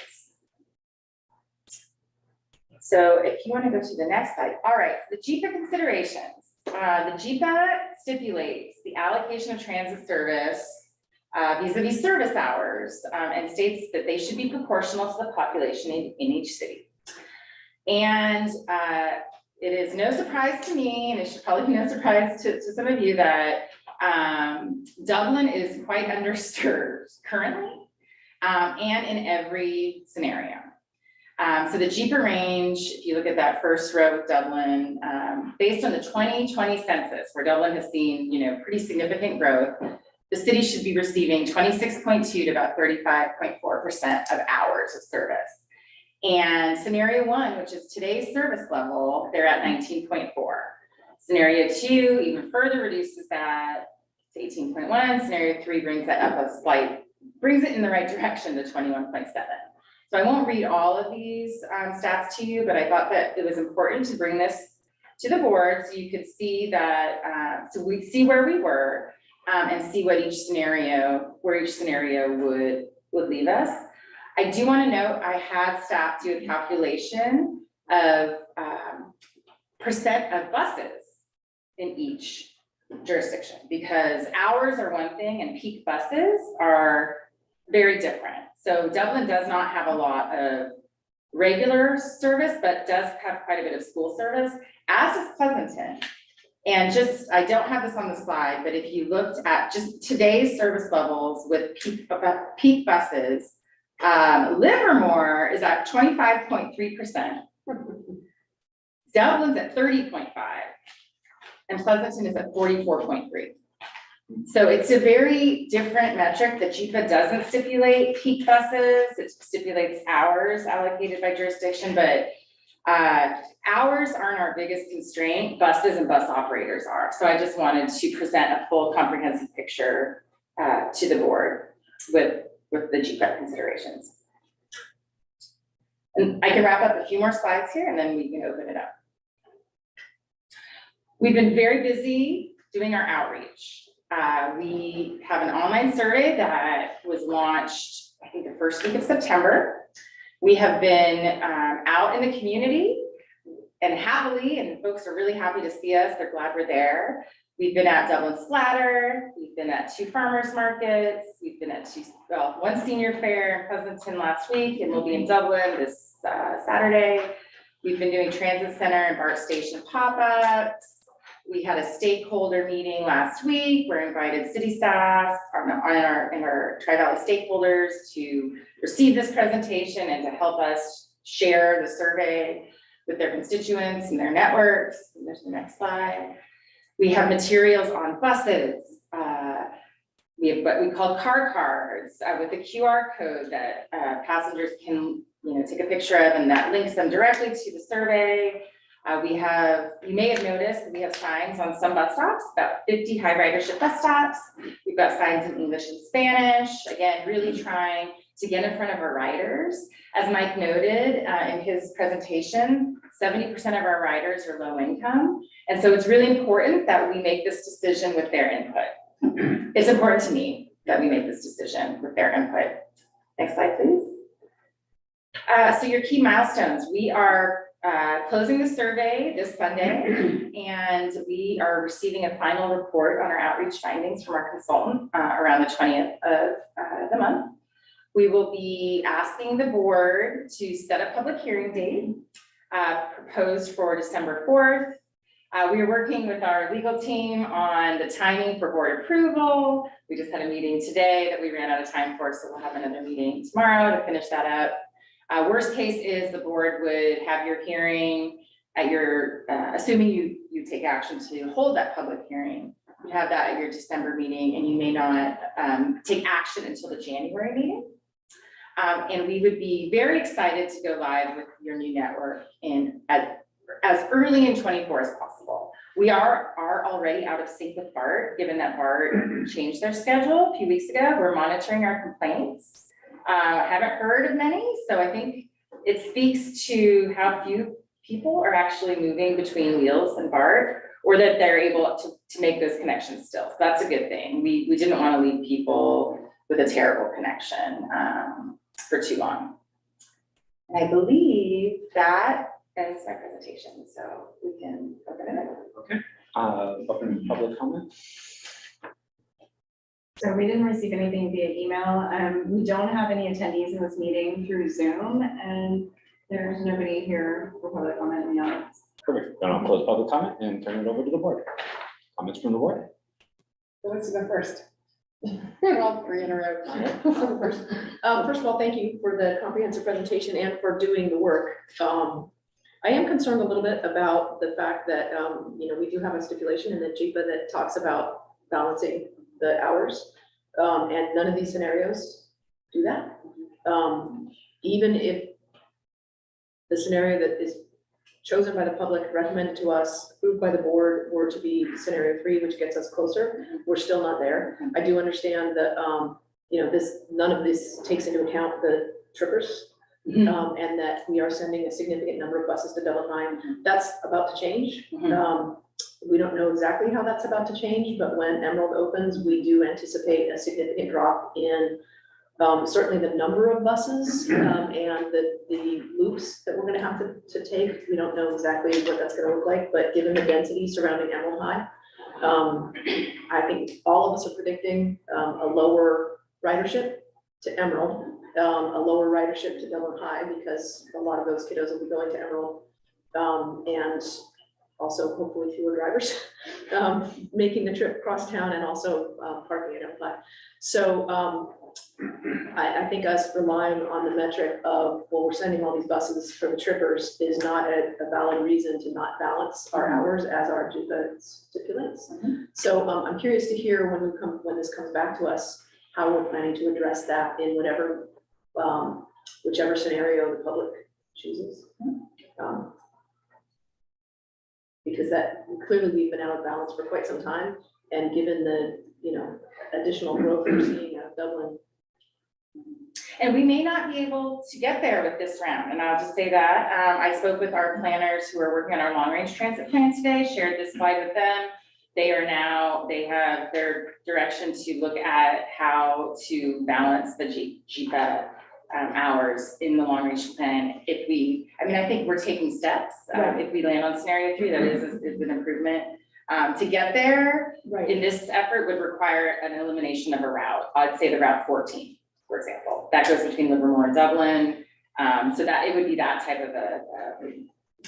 So if you want to go to the next slide. All right, the JIPA considerations. The JIPA stipulates the allocation of transit service vis-a-vis service hours and states that they should be proportional to the population in each city. And it is no surprise to me, and it should probably be no surprise to some of you, that Dublin is quite underserved currently. and in every scenario. So the cheaper range, if you look at that first row with Dublin, based on the 2020 census, where Dublin has seen, pretty significant growth, the city should be receiving 26.2 to about 35.4% of hours of service. And scenario 1, which is today's service level, they're at 19.4. Scenario 2 even further reduces that to 18.1. Scenario 3 brings that up brings it in the right direction to 21.7. So I won't read all of these stats to you, but I thought that it was important to bring this to the board so you could see that, so we see where we were and see what where each scenario would leave us. I do want to note, I had staff do a calculation of percent of buses in each jurisdiction, because hours are one thing and peak buses are very different. So Dublin does not have a lot of regular service, but does have quite a bit of school service, as does Pleasanton. And I don't have this on the slide, but if you looked at just today's service levels with peak buses, Livermore is at 25.3%. Dublin's at 30.5%, and Pleasanton is at 44.3%. So it's a very different metric. The JIPA doesn't stipulate peak buses, it stipulates hours allocated by jurisdiction, but hours aren't our biggest constraint, buses and bus operators are. So I just wanted to present a full comprehensive picture to the board with the JIPA considerations. And I can wrap up a few more slides here and then we can open it up. We've been very busy doing our outreach. We have an online survey that was launched, I think, the first week of September. We have been out in the community and happily, and folks are really happy to see us. They're glad we're there. We've been at Dublin Splatter. We've been at 2 farmers markets. We've been at 1 senior fair in Pleasanton last week, and we'll be in Dublin this Saturday. We've been doing transit center and BART station pop-ups. We had a stakeholder meeting last week. We're invited city staff and our Tri-Valley stakeholders to receive this presentation and to help us share the survey with their constituents and their networks. And there's the next slide. We have materials on buses. We have what we call car cards with a QR code that passengers can take a picture of, and that links them directly to the survey. You may have noticed that we have signs on some bus stops, about 50 high ridership bus stops. We've got signs in English and Spanish, again, really trying to get in front of our riders. As Mike noted in his presentation, 70% of our riders are low income. And so it's really important that we make this decision with their input. It's important to me that we make this decision with their input. Next slide, please. So your key milestones, we are closing the survey this Sunday, and we are receiving a final report on our outreach findings from our consultant around the 20th of the month. We will be asking the board to set a public hearing date proposed for December 4th. We are working with our legal team on the timing for board approval. We just had a meeting today that we ran out of time for, so we'll have another meeting tomorrow to finish that up. Worst case is the board would have your hearing at your, assuming you take action to hold that public hearing, you have that at your December meeting, and you may not take action until the January meeting. And we would be very excited to go live with your new network as early in 24 as possible. We are already out of sync with BART, given that BART changed their schedule a few weeks ago. We're monitoring our complaints. I haven't heard of many, so I think it speaks to how few people are actually moving between Wheels and BART, or that they're able to make those connections still. So that's a good thing. We didn't want to leave people with a terrible connection for too long. And I believe that ends my presentation, so we can open it up. Okay, open public comment. So we didn't receive anything via email. We don't have any attendees in this meeting through Zoom, and there's nobody here for public comment in the audience. Perfect, then I'll close public comment and turn it over to the board. Comments from the board? Who wants to go first? All three in a row. First of all, thank you for the comprehensive presentation and for doing the work. I am concerned a little bit about the fact that, we do have a stipulation in the JIPA that talks about balancing the hours. And none of these scenarios do that. Even if the scenario that is chosen by the public, recommended to us, approved by the board, were to be scenario 3, which gets us closer, we're still not there. I do understand that, none of this takes into account the trippers. And that we are sending a significant number of buses to Dublin High. That's about to change. We don't know exactly how that's about to change, but when Emerald opens, we do anticipate a significant drop in certainly the number of buses and the loops that we're gonna have to take. We don't know exactly what that's gonna look like, but given the density surrounding Emerald High, I think all of us are predicting a lower ridership to Emerald, a lower ridership to Dublin High, because a lot of those kiddos will be going to Emerald, and also hopefully fewer drivers making the trip across town and also parking at Dublin High. So I think us relying on the metric of, well, we're sending all these buses for the trippers is not a valid reason to not balance our hours as our JIPA stipulates. So I'm curious to hear when this comes back to us, how we're planning to address that in whatever, whichever scenario the public chooses. Because that clearly we've been out of balance for quite some time, and given the additional growth we're seeing out of Dublin. And we may not be able to get there with this round, and I'll just say that. I spoke with our planners who are working on our long-range transit plan today, shared this slide with them. They have their direction to look at how to balance the JIPA hours in the long-range plan. I think we're taking steps. If we land on scenario 3, that is an improvement. To get there, in this effort would require an elimination of a route. I'd say the route 14, for example, that goes between Livermore and Dublin. So that it would be that type of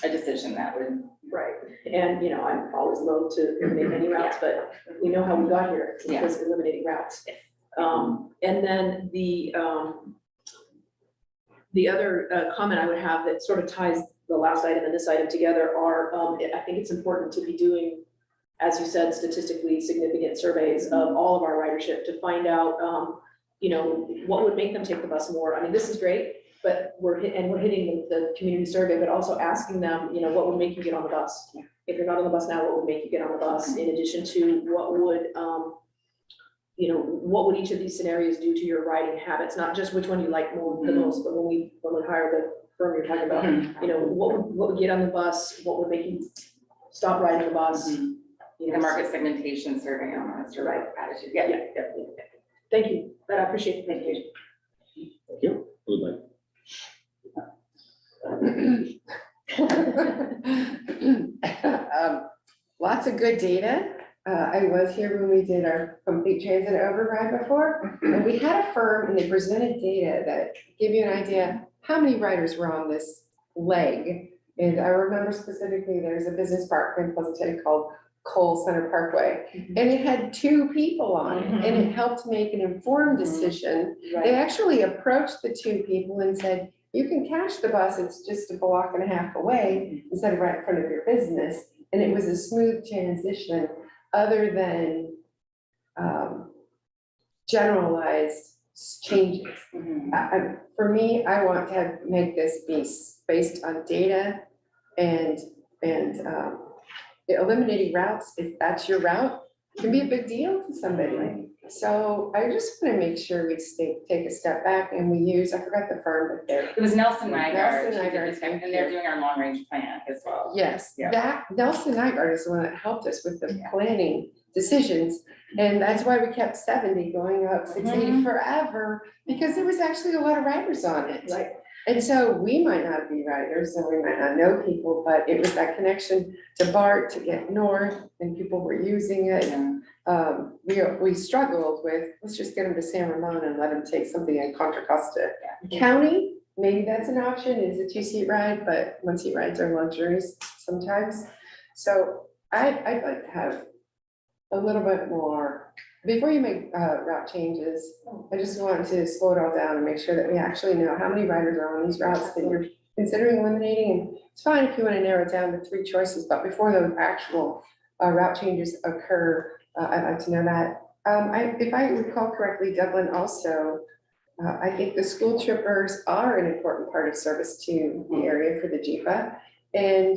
a decision that would. Right, and I'm always loath to eliminate any routes, but we know how we got here, because eliminating routes. And then the other comment I would have that sort of ties the last item and this item together are, I think it's important to be doing, as you said, statistically significant surveys of all of our ridership to find out, what would make them take the bus more. I mean, this is great, but we're hitting the community survey, but also asking them, what would make you get on the bus? If you're not on the bus now, what would make you get on the bus? In addition to what would each of these scenarios do to your riding habits? Not just which one you like the most, but when we hire the firm you're talking about, what would get on the bus? What would make you stop riding the bus? The market segmentation survey on that, right? Attitude. Yeah. Thank you. I appreciate it. Thank you. Thank you. Who would like? Lots of good data. I was here when we did our complete transit override before, and we had a firm and they presented data that give you an idea how many riders were on this leg. And I remember specifically there's a business park in Pleasanton called Cole Center Parkway, and it had 2 people on it, and it helped make an informed decision. They actually approached the 2 people and said, you can catch the bus, it's just a block and a half away instead of right in front of your business. And it was a smooth transition other than generalized changes. For me, I want to make this be based on data and eliminating routes, if that's your route, can be a big deal to somebody. So I just want to make sure we take a step back and we use, I forgot the firm, but It was Nelson Nygaard, Nygaard, and they're doing our long range plan as well. Yes, Yeah. that Nelson Nygaard is the one that helped us with the planning decisions. And that's why we kept 70 going up 680 forever, because there was actually a lot of riders on it. Right. And so we might not be riders and we might not know people, but it was that connection to BART to get north and people were using it. We struggled with, let's just get them to San Ramon and let them take something in Contra Costa County. Maybe that's an option, it's a 2-seat ride, but 1-seat rides are luxuries sometimes. So I'd like to have a little bit more Before you make route changes, I just want to slow it all down and make sure that we actually know how many riders are on these routes that you're considering eliminating. And it's fine if you want to narrow it down to 3 choices, but before those actual route changes occur, I'd like to know that. If I recall correctly, Dublin also, I think the school trippers are an important part of service to the area for the JIPA. And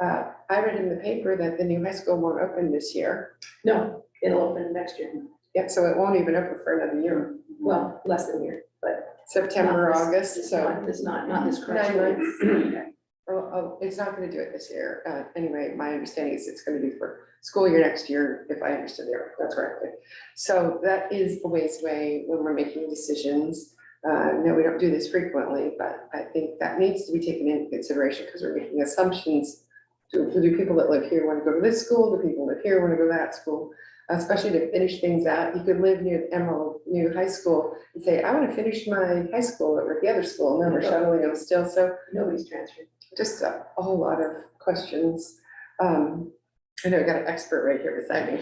I read in the paper that the new high school won't open this year. No, it'll open next year. Yep, so it won't even open for another year, Well, less than a year, but. September, not this- August, it's so. not- It's not this correct. 9 months. Oh, it's not gonna do it this year. Anyway, my understanding is it's gonna be for school year next year, if I understood that correctly. So that is a ways away when we're making decisions. No, we don't do this frequently, but I think that needs to be taken into consideration because we're making assumptions. Do people that live here want to go to this school? Do people live here want to go to that school? Especially to finish things out. You could live near Emerald New High School and say, I want to finish my high school at the other school, and then we're shuttling them still. So Nobody's transferred. just a whole lot of questions. I know I got an expert right here beside me.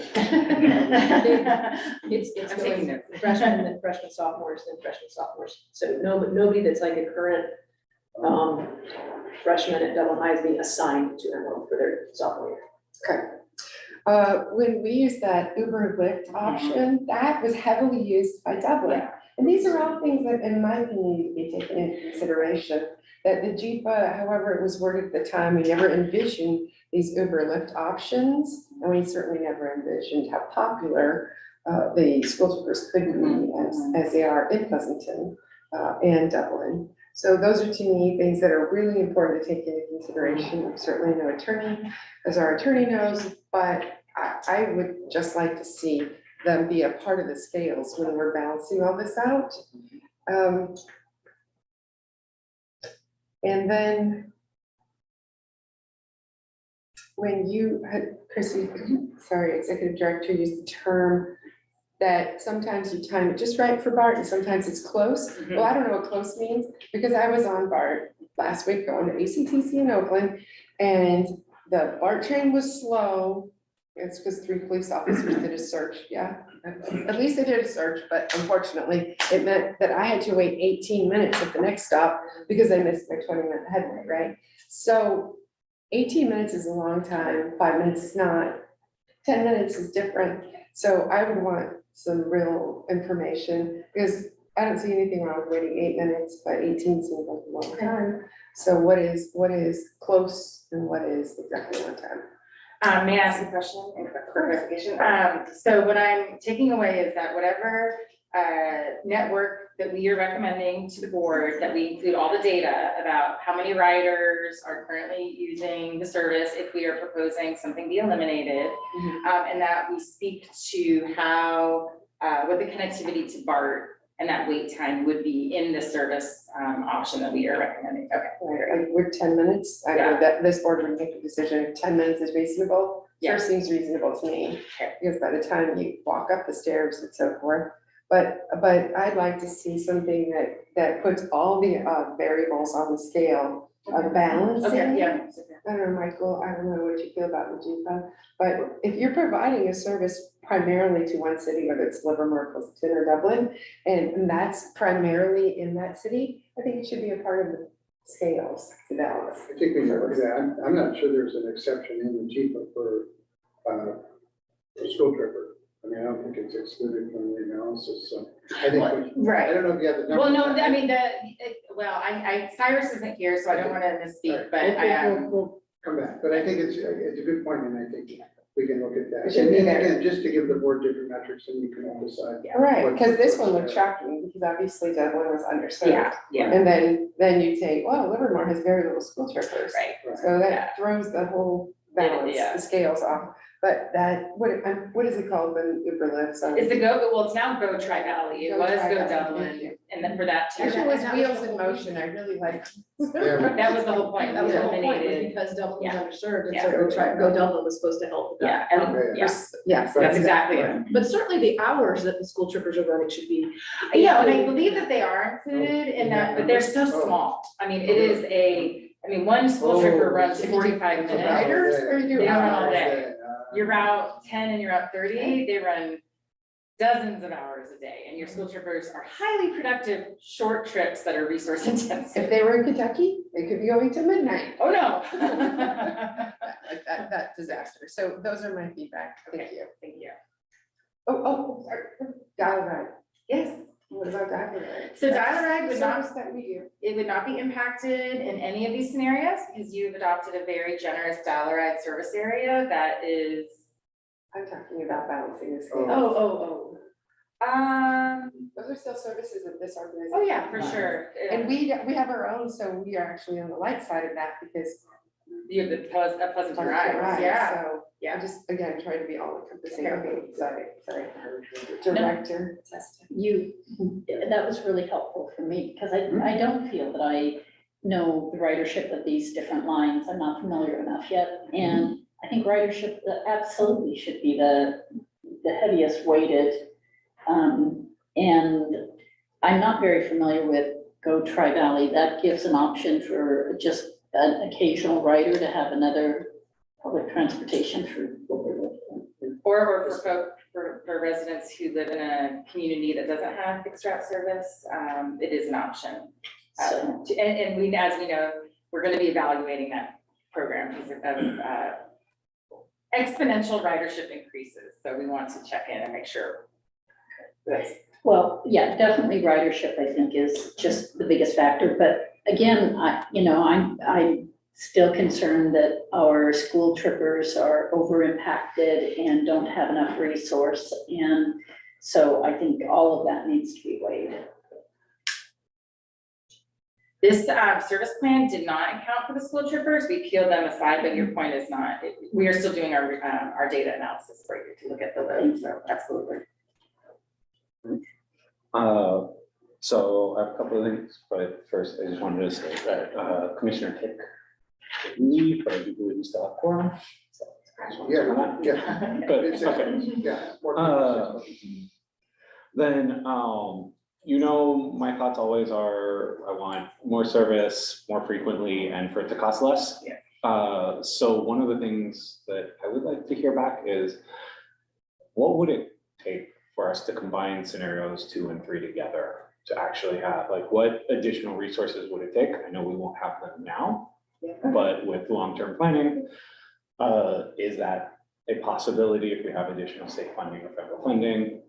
It's I'm taking going notes. freshmen, then freshmen, sophomores, then freshmen, sophomores. So nobody that's like a current freshman at Dublin High is being assigned to Emerald for their sophomore year. Okay. When we used that Uber Lyft option, that was heavily used by Dublin. And these are all things that, in my opinion, need to be taken into consideration. That the JIPA, however it was worded at the time, we never envisioned these Uber Lyft options. And we certainly never envisioned how popular the school troopers could be as they are in Pleasanton and Dublin. So those are to me things that are really important to take into consideration. I'm certainly no attorney, as our attorney knows, but I would just like to see them be a part of the scales when we're balancing all this out. And then when you had, Chrissy, sorry, executive director, used the term that sometimes you time it just right for BART and sometimes it's close. Well, I don't know what close means because I was on BART last week going to ACTC in Oakland and the BART train was slow. It's because 3 police officers did a search, yeah. At least they did a search, but unfortunately, it meant that I had to wait 18 minutes at the next stop because I missed my 20-minute headway, right? So 18 minutes is a long time, 5 minutes is not, 10 minutes is different. So I would want some real information because I don't see anything wrong with waiting 8 minutes, but 18 seems like a long time. So what is close and what is exactly on time? May I ask a question and for clarification? So what I'm taking away is that whatever network that we are recommending to the board, that we include all the data about how many riders are currently using the service, if we are proposing something be eliminated, and that we speak to how, what the connectivity to BART and that wait time would be in the service option that we are recommending. Okay. We're 10 minutes. I know that this board would make a decision if 10 minutes is reasonable. Sure seems reasonable to me, because by the time you walk up the stairs and so forth. But I'd like to see something that puts all the variables on the scale of balancing. Okay, yeah. I don't know, Michael, I don't know what you feel about the JIPA, but if you're providing a service primarily to one city, whether it's Livermore, Pleasanton, or Dublin, and that's primarily in that city, I think it should be a part of the scales to balance. I think we can look at that. I'm not sure there's an exception in the JIPA for school tripper. I mean, I don't think it's excluded from the analysis, so I think, I Right. don't know if you have the numbers. Well, no, I mean, Cyrus isn't here, so I don't want to misspeak, but We'll come back, but I think it's a good point, and I think we can look at that. It should And be then there. again, just to give the board different metrics, and you can all decide. Right, because this one looked shocking, because obviously Dublin was underserved. yeah, And then you say, well, Livermore has very little school trippers. right. So that throws the whole balance, Yeah. the scales off. But that, what is it called, the Uber Lyft? Sorry. It's now Go Tri-Valley. It Go was Tri-Valley, Go thank you. Dublin, and then for that too. Actually, it was Wheels in Motion, I really like. That was the whole point. That was the whole point, was Eliminated. because Dublin was Yeah. underserved, and Yeah. so Go Dublin was supposed to help with that. Yeah, and, Okay. yeah, Yes. that's exactly it. But certainly the hours that the school troopers are running should be. Yeah, and I believe that they are included in that, but they're so small. I mean, it is one school tripper runs 45 minutes. Riders or you? They run all day. Your route 10 and your route 30, they run dozens of hours a day, and your school troopers are highly productive, short trips that are resource intensive. If they were in Kentucky, they could be going to midnight. Oh, no. That disaster. So those are my feedback. Thank you. Thank you. Oh, sorry. Dial-a-ride. Yes, What about dial-a-ride? so dial-a-ride would not, Service that we do. it would not be impacted in any of these scenarios because you've adopted a very generous dial-a-ride service area that is, I'm talking about balancing the Oh. scale. oh. Those are still services of this organization. Oh, yeah, for sure. And we have our own, so we are actually on the light side of that because. You have the pleasant drive, yeah. So Yeah. I just, again, try to be all encompassing. Okay. Okay, sorry. Director. That was really helpful for me, because I don't feel that I know the ridership of these different lines. I'm not familiar enough yet. And I think ridership absolutely should be the heaviest weighted. And I'm not very familiar with Go Tri-Valley. That gives an option for just an occasional rider to have another public transportation through. Or for residents who live in a community that doesn't have fixed route service, it is an option. So, And we, as we know, we're gonna be evaluating that program because of exponential ridership increases. So we want to check in and make sure. That's well, yeah, definitely ridership, I think, is just the biggest factor. But again, I'm still concerned that our school trippers are over impacted and don't have enough resource. And so I think all of that needs to be weighed. This service plan did not account for the school troopers. We peeled them aside, but your point is not. We are still doing our data analysis for you to look at the load, so absolutely. So I have a couple of things, but first I just wanted to say that Commissioner Hick didn't leave, but I do believe we still have quorum. So I just wanted to comment. Yeah. But, It's okay. Yeah. Then, my thoughts always are, I want more service more frequently and for it to cost less. Yeah. So one of the things that I would like to hear back is, what would it take for us to combine scenarios 2 and 3 together to actually have, like, what additional resources would it take? I know we won't have them now, but with long-term planning, is that a possibility if we have additional state funding or federal funding?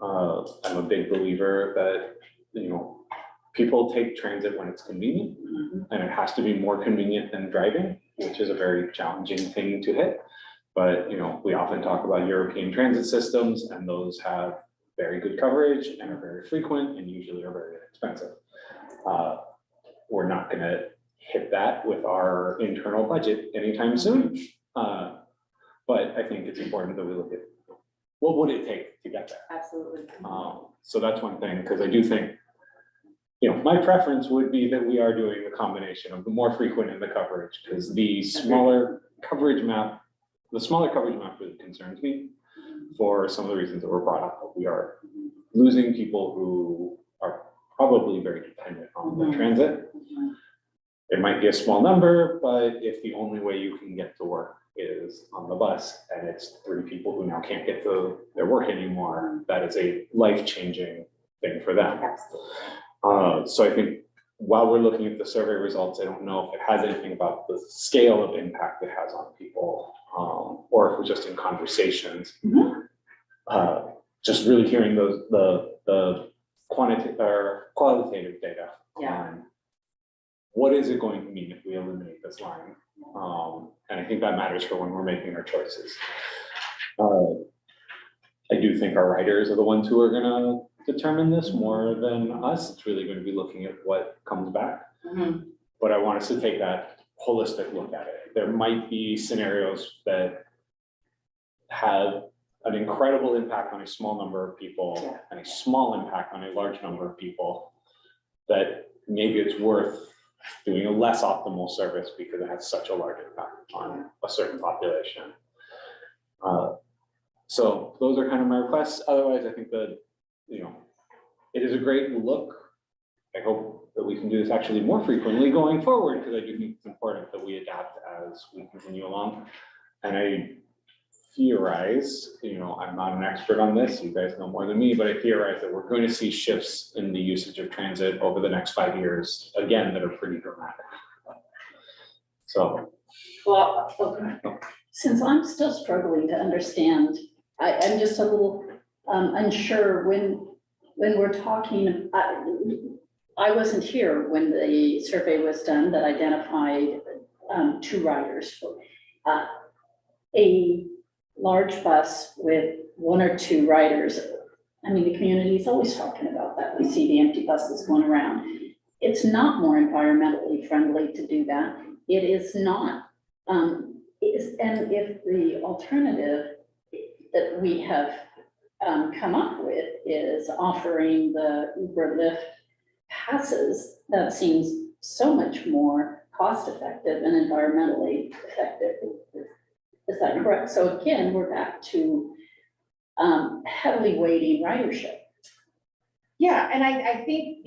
I'm a big believer that, people take transit when it's convenient, and it has to be more convenient than driving, which is a very challenging thing to hit. But, we often talk about European transit systems, and those have very good coverage and are very frequent and usually are very inexpensive. We're not gonna hit that with our internal budget anytime soon. But I think it's important that we look at what would it take to get there. Absolutely. So that's one thing, because I do think, my preference would be that we are doing the combination of the more frequent and the coverage, because the smaller coverage map really concerns me for some of the reasons that were brought up. We are losing people who are probably very dependent on the transit. It might be a small number, but if the only way you can get to work is on the bus and it's 3 people who now can't get to their work anymore, that is a life-changing thing for them. So I think while we're looking at the survey results, I don't know if it has anything about the scale of impact it has on people, or if we're just in conversations. Just really hearing the quantitative or qualitative data on what is it going to mean if we eliminate this line. And I think that matters for when we're making our choices. I do think our writers are the ones who are gonna determine this more than us. It's really going to be looking at what comes back. But I want us to take that holistic look at it. There might be scenarios that have an incredible impact on a small number of people and a small impact on a large number of people, that maybe it's worth doing a less optimal service because it has such a large impact on a certain population. So those are kind of my requests. Otherwise, I think that, it is a great look. I hope that we can do this actually more frequently going forward, because I do think it's important that we adapt as we continue along. And I theorize, I'm not an expert on this, you guys know more than me, but I theorize that we're going to see shifts in the usage of transit over the next 5 years, again, that are pretty dramatic. So. Well, okay. Since I'm still struggling to understand, I'm just a little unsure when we're talking, I wasn't here when the survey was done that identified 2 riders. A large bus with 1 or 2 riders. I mean, the community is always talking about that. We see the empty buses going around. It's not more environmentally friendly to do that. It is not. And if the alternative that we have come up with is offering the Uber Lyft passes, that seems so much more cost effective and environmentally effective. Is that correct? So again, we're back to heavily weighting ridership. Yeah, and I think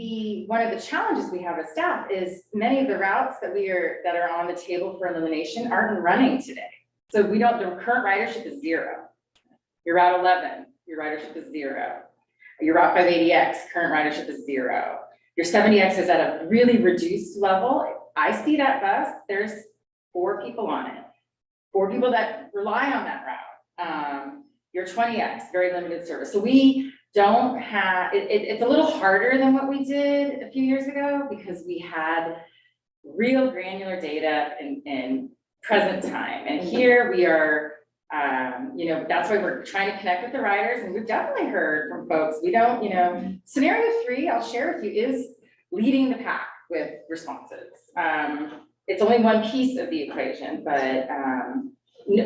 one of the challenges we have as staff is many of the routes that are on the table for elimination aren't running today. So the current ridership is 0. Your Route 11, your ridership is 0. Your Route 580X, current ridership is 0. Your 70X is at a really reduced level. I see that bus, there's 4 people on it. 4 people that rely on that route. Your 20X, very limited service. So we don't have, it's a little harder than what we did a few years ago because we had real granular data in present time. And here we are, that's why we're trying to connect with the riders, and we've definitely heard from folks. We don't, scenario 3, I'll share with you, is leading the pack with responses. It's only one piece of the equation, but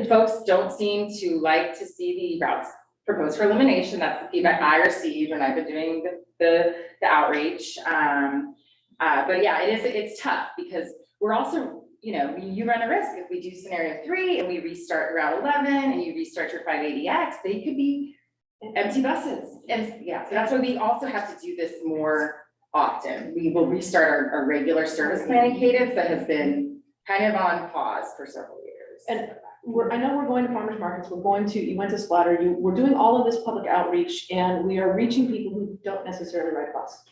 folks don't seem to like to see the routes proposed for elimination. That's the feedback I receive when I've been doing the outreach. But yeah, it's tough because we're also, you run a risk if we do scenario 3 and we restart Route 11 and you restart your 580X, they could be empty buses. And yeah, so that's why we also have to do this more often. We will restart our regular service planning cadence that has been kind of on pause for several years. And I know we're going to farmers markets, you went to Splatter, we're doing all of this public outreach, and we are reaching people who don't necessarily ride bus.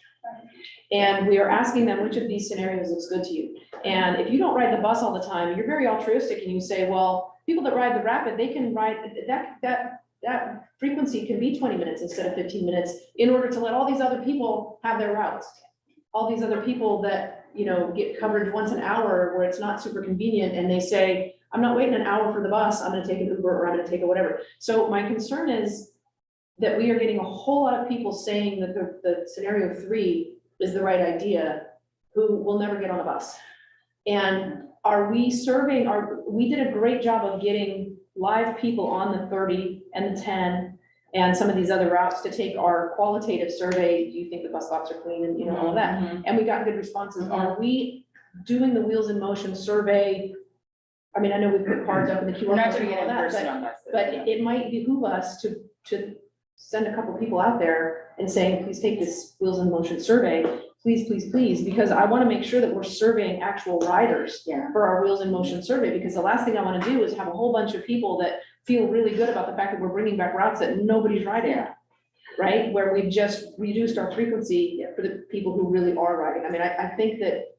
And we are asking them which of these scenarios looks good to you. And if you don't ride the bus all the time, you're very altruistic and you say, well, people that ride the rapid, they can ride that frequency can be 20 minutes instead of 15 minutes in order to let all these other people have their routes. All these other people that, get coverage once an hour where it's not super convenient, and they say, I'm not waiting an hour for the bus, I'm gonna take an Uber or I'm gonna take a whatever. So my concern is that we are getting a whole lot of people saying that the scenario 3 is the right idea, who will never get on a bus. And we did a great job of getting live people on the 30 and the 10 and some of these other routes to take our qualitative survey. Do you think the bus stops are clean, and all of that? And we got good responses. Are we doing the Wheels in Motion survey? I mean, I know we put cards up in the QR. We're not doing it in person on buses. But it might behoove us to send a couple people out there and saying, please take this Wheels in Motion survey, please, please, please, because I want to make sure that we're surveying actual riders for our Wheels in Motion survey, because the last thing I want to do is have a whole bunch of people that feel really good about the fact that we're bringing back routes that nobody's riding, right? Where we've just reduced our frequency for the people who really are riding. I mean, I think that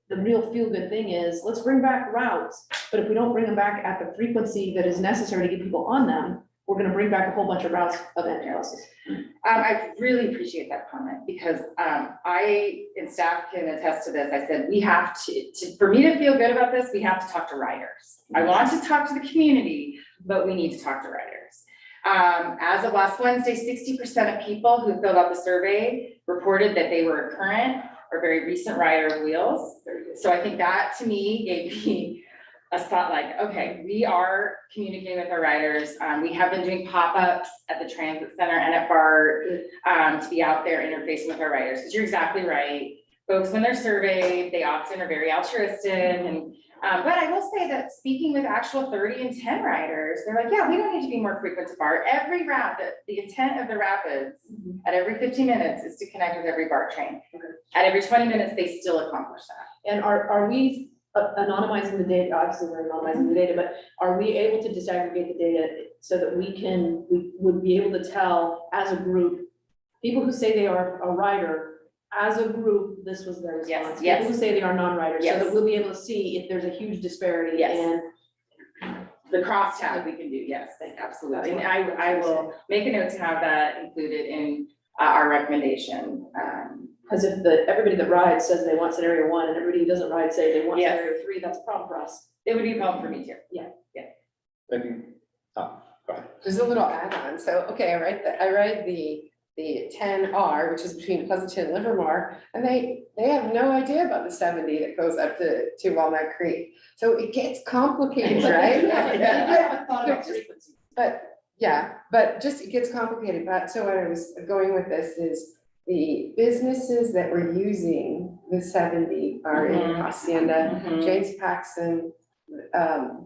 the real feel-good thing is, let's bring back routes, but if we don't bring them back at the frequency that is necessary to get people on them, we're gonna bring back a whole bunch of routes of empty buses. I really appreciate that comment, because I and staff can attest to this. I said, we have for me to feel good about this, we have to talk to riders. I want to talk to the community, but we need to talk to riders. As of last Wednesday, 60% of people who filled out the survey reported that they were a current or very recent rider of Wheels. So I think that to me gave me a thought, like, okay, we are communicating with our riders. We have been doing pop-ups at the transit center and at BART to be out there interfacing with our riders, because you're exactly right. Folks, when they're surveyed, they often are very altruistic. And but I will say that speaking with actual 30 and 10 riders, they're like, yeah, we don't need to be more frequent to BART. Every route, the intent of the rapids at every 15 minutes is to connect with every BART train. At every 20 minutes, they still accomplish that. And are we anonymizing the data, obviously we're anonymizing the data, but are we able to disaggregate the data so that we would be able to tell as a group, people who say they are a rider, as a group, this was their Yes, response. yes. People who say they are non-riders, so Yes. that we'll be able to see if there's a huge disparity Yes. and The crosstab we can do, yes, absolutely. And I will make a note to have that included in our recommendation. because if everybody that rides says they want scenario 1 and everybody who doesn't ride say they want Yes. scenario 3, that's a problem for us. It would be a problem for me too. I think, go ahead. There's a little add-on, so, okay, I ride the 10R, which is between Pleasanton and Livermore, and they have no idea about the 70 that goes up to Walnut Creek. So it gets complicated, right? I thought about frequency. But just it gets complicated, but so what I was going with this is the businesses that were using the 70 are in Hacienda, Mhm. James Paxson,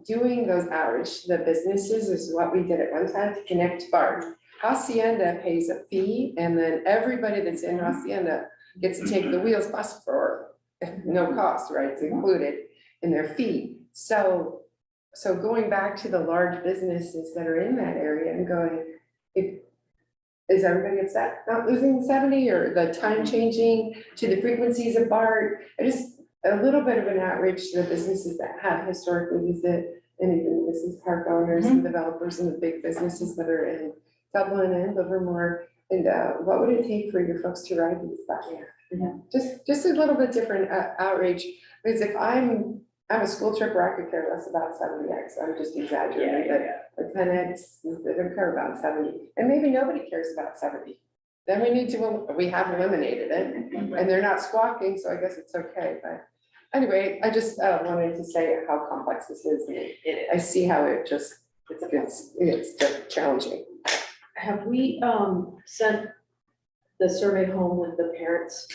doing those outreach to the businesses is what we did at one time to connect BART. Hacienda pays a fee, and then everybody that's in Hacienda gets to take the Wheels bus for no cost, right? It's included in their fee. So going back to the large businesses that are in that area and going, is everybody upset not losing 70 or the time changing to the frequencies of BART? Just a little bit of an outreach to the businesses that have historically used it, and even business park owners and developers and the big businesses that are in Dublin and Livermore. And what would it take for your folks to ride these buses? Just a little bit different outreach, because if I'm a school trip where I could care less about 70X, I'm just exaggerating, but 10X, they don't care about 70, and maybe nobody cares about 70. Then we have eliminated it, and they're not squawking, so I guess it's okay, but anyway, I just wanted to say how complex this is, and I see how it just, it's challenging. Have we sent the survey home with the parents?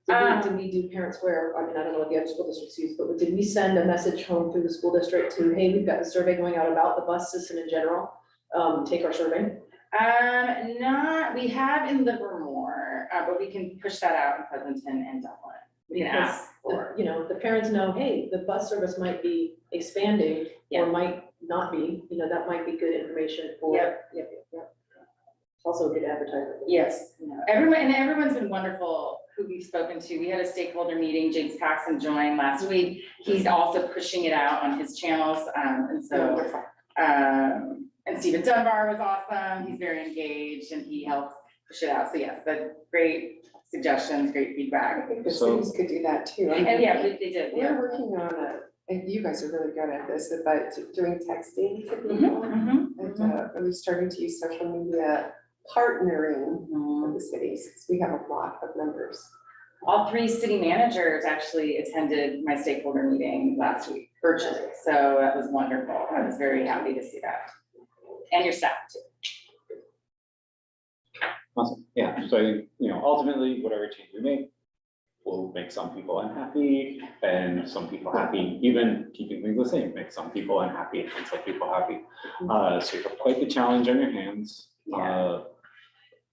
Did we do parents where, I mean, I don't know what the other school districts use, but did we send a message home through the school district to, hey, we've got the survey going out about the bus system in general, take our survey? We have in Livermore, but we can push that out in Pleasanton and Dublin. We can ask for. The parents know, hey, the bus service might be expanding or might not be, that might be good information for. Yep. It's also a good advertisement. Yes, everyone's been wonderful who we've spoken to. We had a stakeholder meeting, James Paxson joined last week. He's also pushing it out on his channels, and Stephen Dunbar was awesome. He's very engaged and he helps push it out. So yes, but great suggestions, great feedback. I think the cities could do that too. And they did. We're working on and you guys are really good at this, about doing texting to people. And really starting to use social media, partnering with the cities, because we have a lot of members. All 3 city managers actually attended my stakeholder meeting last week virtually. So that was wonderful. I was very happy to see that. And your staff too. Awesome. Yeah, so I think, ultimately, whatever change we make will make some people unhappy and some people happy. Even keeping things the same makes some people unhappy and some people happy. So you have quite the challenge on your hands.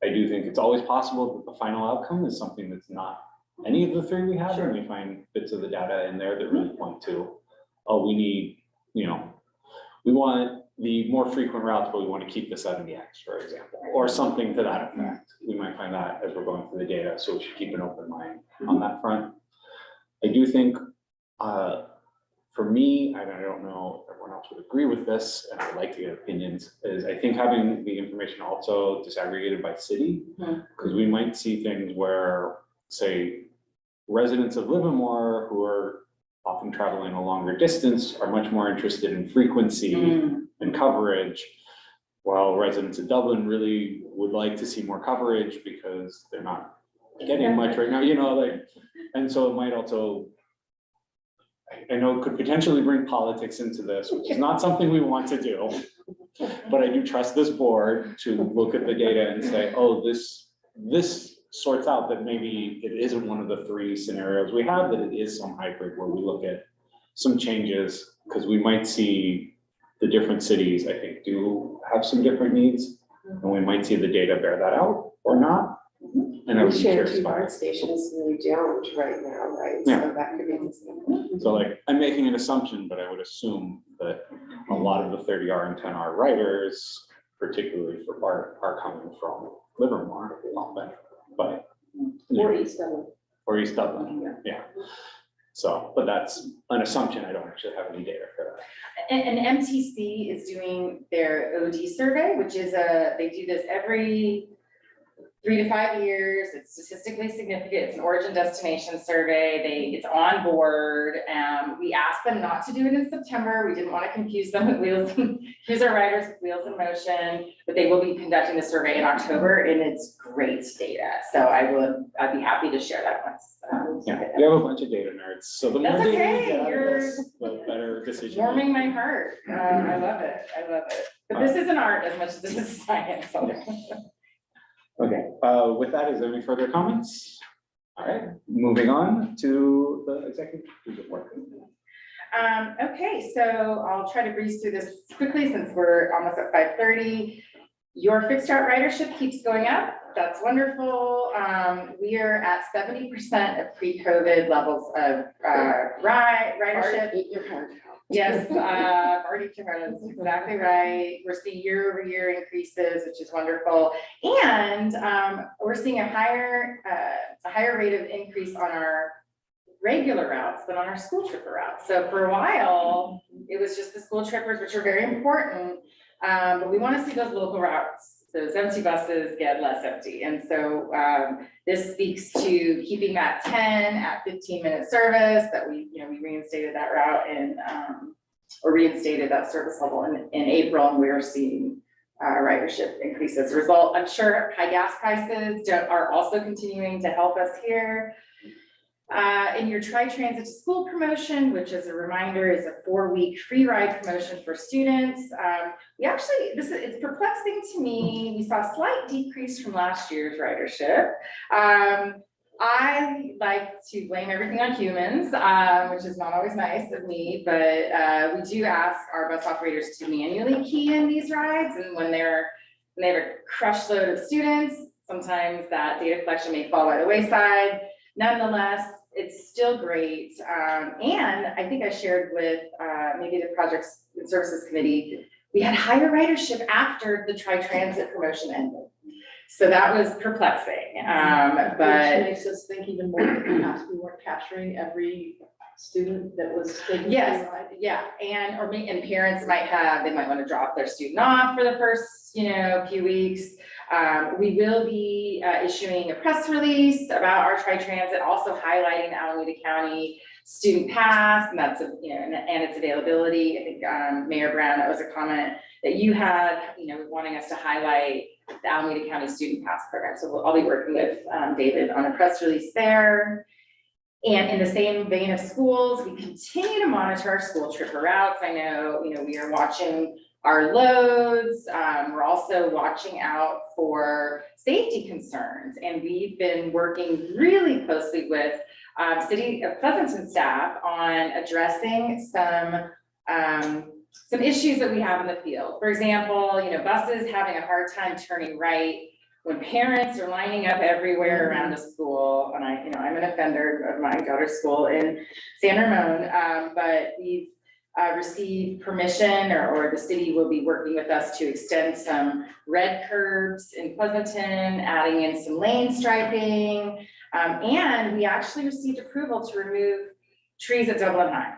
I do think it's always possible that the final outcome is something that's not any of the 3 we have, and we find bits of the data in there that really point to, oh, we need, we want the more frequent routes, but we want to keep the 70X, for example, or something to that effect. We might find that as we're going through the data, so we should keep an open mind on that front. I do think, for me, and I don't know if everyone else would agree with this, and I'd like to get opinions, is I think having the information also disaggregated by city, because we might see things where, say, residents of Livermore who are often traveling a longer distance are much more interested in frequency and coverage, while residents of Dublin really would like to see more coverage because they're not getting much right now, and so it might also, I know it could potentially bring politics into this, which is not something we want to do, but I do trust this board to look at the data and say, oh, this sorts out that maybe it isn't one of the 3 scenarios we have, that it is some hybrid where we look at some changes, because we might see the different cities, I think, do have some different needs, and we might see the data bear that out or not. I know We we share share two spots. BART stations and we don't right now, right? Yeah. So that could be the same. So like, I'm making an assumption, but I would assume that a lot of the 30R and 10R riders, particularly for BART, are coming from Livermore, but. Or East Dublin. Or East Dublin, yeah. So, but that's an assumption. I don't actually have any data for that. And MTC is doing their OD survey, which is they do this every 3 to 5 years. It's statistically significant. It's an origin destination survey. It's on board. We asked them not to do it in September. We didn't want to confuse them with confuse our riders with Wheels in Motion, but they will be conducting the survey in October, and it's great data. So I'd be happy to share that once. Yeah, we have a bunch of data nerds, so the more That's data you okay. get out of You're this, the better decision. warming my heart. I love it. I love it. But this is an art as much as it is science. So. Okay, with that, is there any further comments? All right, moving on to the executive report. Okay, so I'll try to breeze through this quickly since we're almost at 5:30. Your fixed route ridership keeps going up. That's wonderful. We are at 70% of pre-COVID levels of ridership. Eat your heart out. Yes, already that's exactly right. We're seeing year-over-year increases, which is wonderful. And we're seeing a higher rate of increase on our regular routes than on our school tripper routes. So for a while, it was just the school trippers, which are very important. But we want to see those local routes. Those empty buses get less empty. And so this speaks to keeping that 10 at 15-minute service that we reinstated that route or reinstated that service level in April, and we are seeing ridership increase as a result. I'm sure high gas prices are also continuing to help us here. In your Tri-Transit to School promotion, which as a reminder is a 4-week free ride promotion for students. It's perplexing to me. We saw a slight decrease from last year's ridership. I like to blame everything on humans, which is not always nice of me, but we do ask our bus operators to manually key in these rides, and when they have a crush load of students, sometimes that data collection may fall by the wayside. Nonetheless, it's still great. And I think I shared with maybe the Projects and Services Committee, we had higher ridership after the Tri-Transit promotion ended. So that was perplexing, but. Which makes us think even more that perhaps we weren't capturing every student that was taking. Yes, yeah, and parents might want to drop their student off for the first, few weeks. We will be issuing a press release about our Tri-Transit, also highlighting the Alameda County student pass, and that's and its availability. I think Mayor Brown, that was a comment that you had, wanting us to highlight the Alameda County student pass program. So I'll be working with David on a press release there. And in the same vein of schools, we continue to monitor our school tripper routes. I know, we are watching our loads. We're also watching out for safety concerns. And we've been working really closely with City of Pleasanton staff on addressing some issues that we have in the field. For example, buses having a hard time turning right when parents are lining up everywhere around a school. And I'm an offender of my daughter's school in San Ramon, but we've received permission or the city will be working with us to extend some red curbs in Pleasanton, adding in some lane striping. And we actually received approval to remove trees at Dublin High.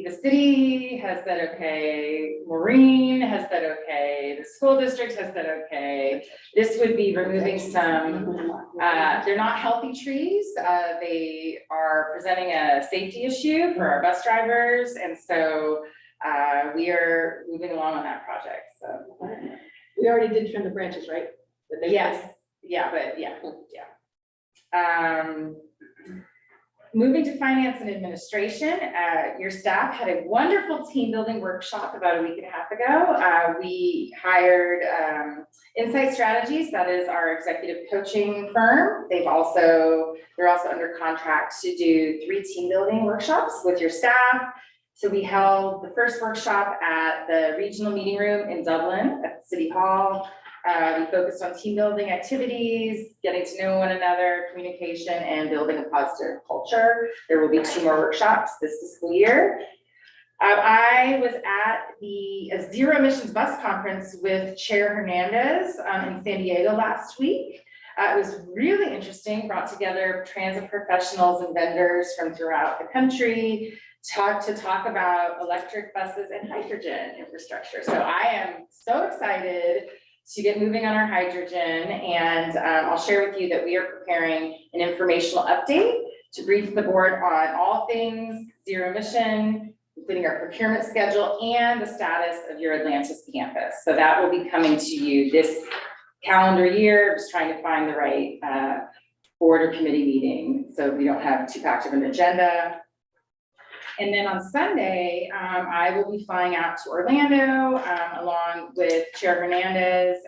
The city has said okay, Maureen has said okay, the school district has said okay. This would be removing some, they're not healthy trees. They are presenting a safety issue for our bus drivers. And so we are moving along on that project, so. We already did trim the branches, right? Yes, yeah. Moving to finance and administration, your staff had a wonderful team building workshop about a week and a half ago. We hired Insight Strategies, that is our executive coaching firm. They're also under contract to do 3 team building workshops with your staff. So we held the first workshop at the regional meeting room in Dublin at City Hall. We focused on team building activities, getting to know one another, communication, and building a positive culture. There will be 2 more workshops this fiscal year. I was at the Zero Emissions Bus Conference with Chair Hernandez in San Diego last week. It was really interesting, brought together transit professionals and vendors from throughout the country, talk about electric buses and hydrogen infrastructure. So I am so excited to get moving on our hydrogen, and I'll share with you that we are preparing an informational update to brief the board on all things zero emission, including our procurement schedule and the status of your Atlantis campus. So that will be coming to you this calendar year, just trying to find the right board or committee meeting so we don't have too packed of an agenda. And then on Sunday, I will be flying out to Orlando along with Chair Hernandez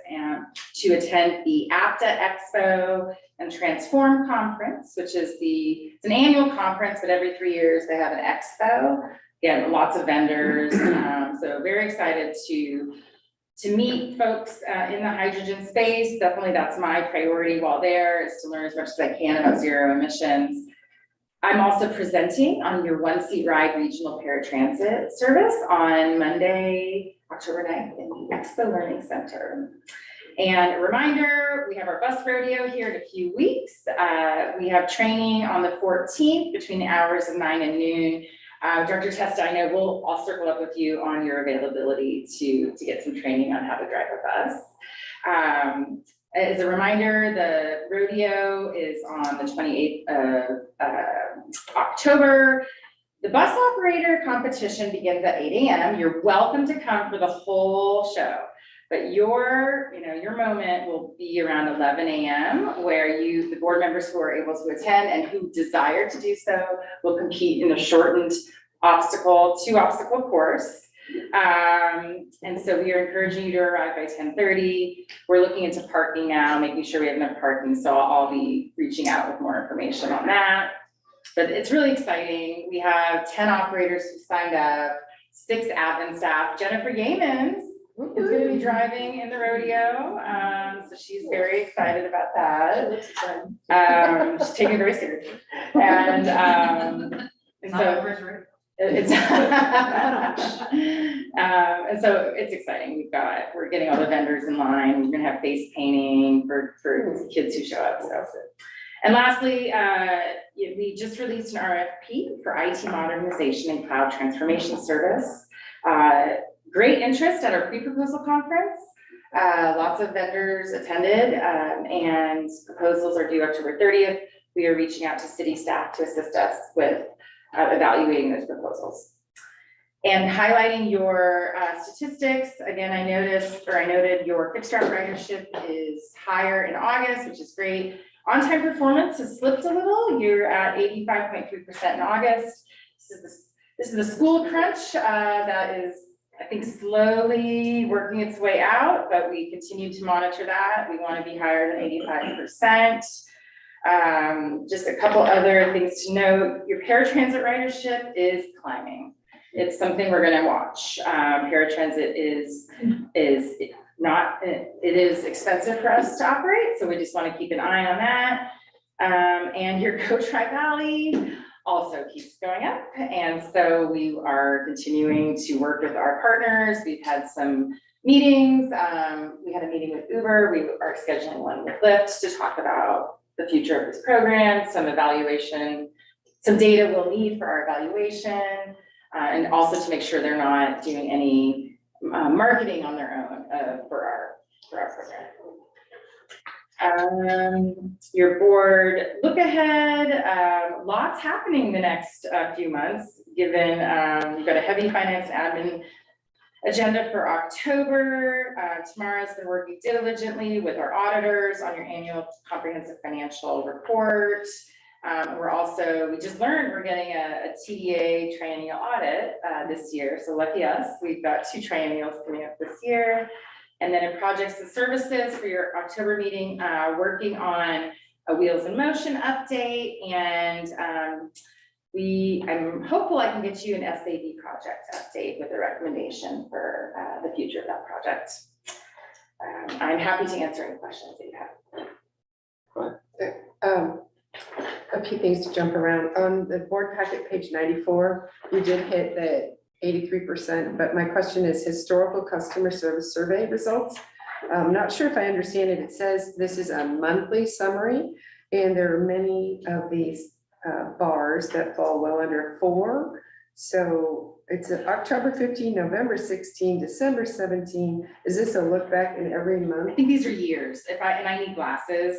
to attend the LAVTA Expo and Transform Conference, which is it's an annual conference, but every 3 years they have an expo. Again, lots of vendors. So very excited to meet folks in the hydrogen space. Definitely that's my priority while there, is to learn as much as I can about zero emissions. I'm also presenting on your One Seat Ride regional paratransit service on Monday, October 9th in the Expo Learning Center. And a reminder, we have our bus rodeo here in a few weeks. We have training on the 14th between the hours of 9 and noon. Dr. Testa, I know I'll circle up with you on your availability to get some training on how to drive a bus. As a reminder, the rodeo is on the 28th of October. The bus operator competition begins at 8 a.m. You're welcome to come for the whole show, but your moment will be around 11 a.m. where the board members who are able to attend and who desire to do so will compete in a shortened two-obstacle course. And so we are encouraging you to arrive by 10:30. We're looking into parking now, making sure we have enough parking. So I'll be reaching out with more information on that. But it's really exciting. We have 10 operators who signed up, 6 admin staff. Jennifer Yeamans is going to be driving in the rodeo. So she's very excited about that. She's taking it very seriously. And so it's and so it's exciting. We're getting all the vendors in line. We're gonna have face painting for kids who show up. So, and lastly, we just released an RFP for IT modernization and cloud transformation service. Great interest at our pre-proposal conference. Lots of vendors attended, and proposals are due October 30th. We are reaching out to city staff to assist us with evaluating those proposals. And highlighting your statistics, again, I noted your fixed route ridership is higher in August, which is great. On-time performance has slipped a little. You're at 85.3% in August. This is the school crunch that is, I think, slowly working its way out, but we continue to monitor that. We want to be higher than 85%. Just a couple other things to note. Your paratransit ridership is climbing. It's something we're going to watch. Paratransit is expensive for us to operate, so we just want to keep an eye on that. And your Go Tri-Valley also keeps going up, and so we are continuing to work with our partners. We've had some meetings. We had a meeting with Uber. We are scheduling one with Lyft to talk about the future of this program, some evaluation, some data we'll need for our evaluation, and also to make sure they're not doing any marketing on their own for our program. Your board look ahead, lots happening the next few months, given you've got a heavy finance and admin agenda for October. Tamara's been working diligently with our auditors on your annual comprehensive financial report. We just learned we're getting a TDA triennial audit this year. So lucky us, we've got 2 triennials coming up this year. And then in projects and services for your October meeting, working on a Wheels in Motion update. And I'm hopeful I can get you an SAB project update with a recommendation for the future of that project. I'm happy to answer any questions that you have. A few things to jump around. On the board packet, page 94, you did hit the 83%, but my question is historical customer service survey results. I'm not sure if I understand it. It says this is a monthly summary, and there are many of these bars that fall well under 4. So it's October 15, November 16, December 17. Is this a look back in every month? I think these are years, and I need glasses,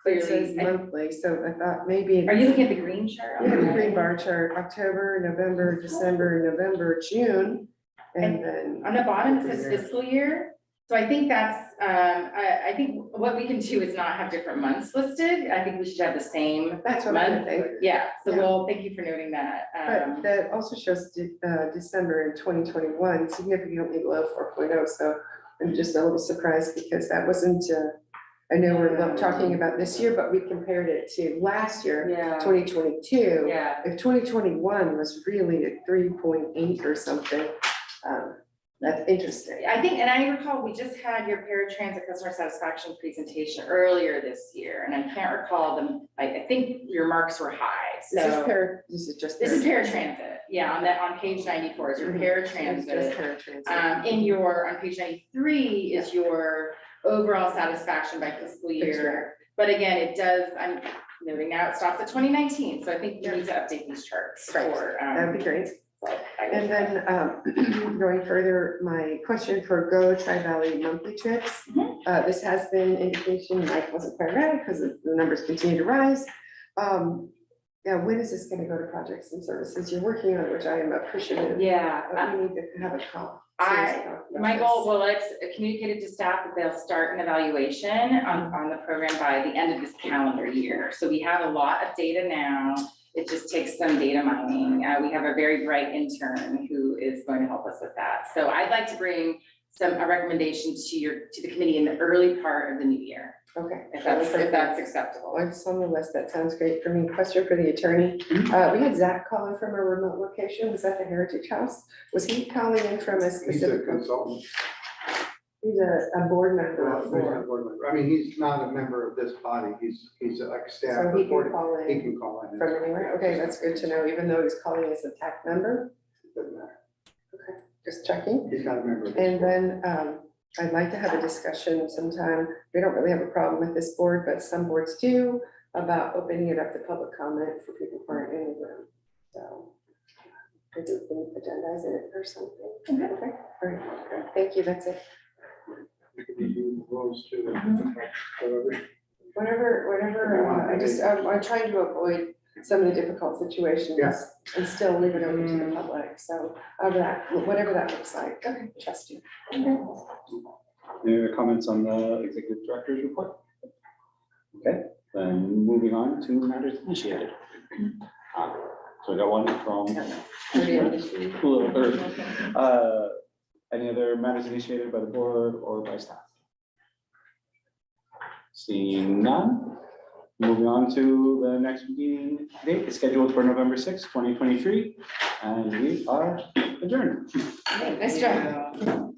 It says clearly. monthly, so I thought maybe. Are you looking at the green chart? Yeah, the green bar chart, October, November, December, November, June, and then. On the bottom, it says fiscal year. So I think that's, I think what we can do is not have different months listed. I think we should have the same That's what I month. think. Yeah, so Yeah. well, thank you for noting that. But that also shows December in 2021 significantly below 4.0, so I'm just a little surprised because that wasn't, I know we're not talking about this year, but we compared it to last year, Yeah, 2022. yeah. If 2021 was really at 3.8 or something, that's interesting. I think, and I recall, we just had your paratransit customer satisfaction presentation earlier this year, and I can't recall them, I think your marks were high, This is so. this is just. This is paratransit, yeah, on page 94 is your It's just paratransit. paratransit. In your, on page 93 is your overall satisfaction by fiscal year. But again, it does, I'm noting now, it stops at 2019, so I think we need to update these charts Right. for. That'd be great. So I will- And then going further, my question for Go Tri-Valley monthly trips. This has been indication, Mike wasn't quite right because the numbers continue to rise. Yeah, when is this gonna go to projects and services? You're working on it, which I am appreciative. Yeah, But we need to have a call. my goal, well, I've communicated to staff that they'll start an evaluation on the program by the end of this calendar year. So we have a lot of data now. It just takes some data mining. We have a very bright intern who is going to help us with that. So I'd like to bring a recommendation to the committee in the early part of the new year, Okay. if that's acceptable. Well, it's on the list. That sounds great for me. Question for the attorney. We had Zach calling from a remote location. Was that the Heritage House? Was he calling in from a He's a specific? consultant. He's a board member. Well, he's not a board member. I mean, he's not a member of this body. He's like a staff So he can report. call He in can call in. from anywhere. Okay, that's good to know, even though he's calling as a TAC member. Doesn't matter. Okay, just checking. He's not a member of this. And board. then I'd like to have a discussion sometime. We don't really have a problem with this board, but some boards do, about opening it up to public comment for people who aren't in the room. So I do think agendize it or something. Okay, all right. Okay. Thank you. That's it. It could be you, Rose, too. Whatever, I'm trying to avoid some of the difficult situations Yeah. and still leave it open to the public. So whatever that looks like. Okay, trust you. Any other comments on the executive director's report? Okay, then moving on to matters initiated. So I got one from. Any other matters initiated by the board or by staff? Seeing none, moving on to the next meeting date is scheduled for November 6th, 2023, and we are adjourned. Nice job.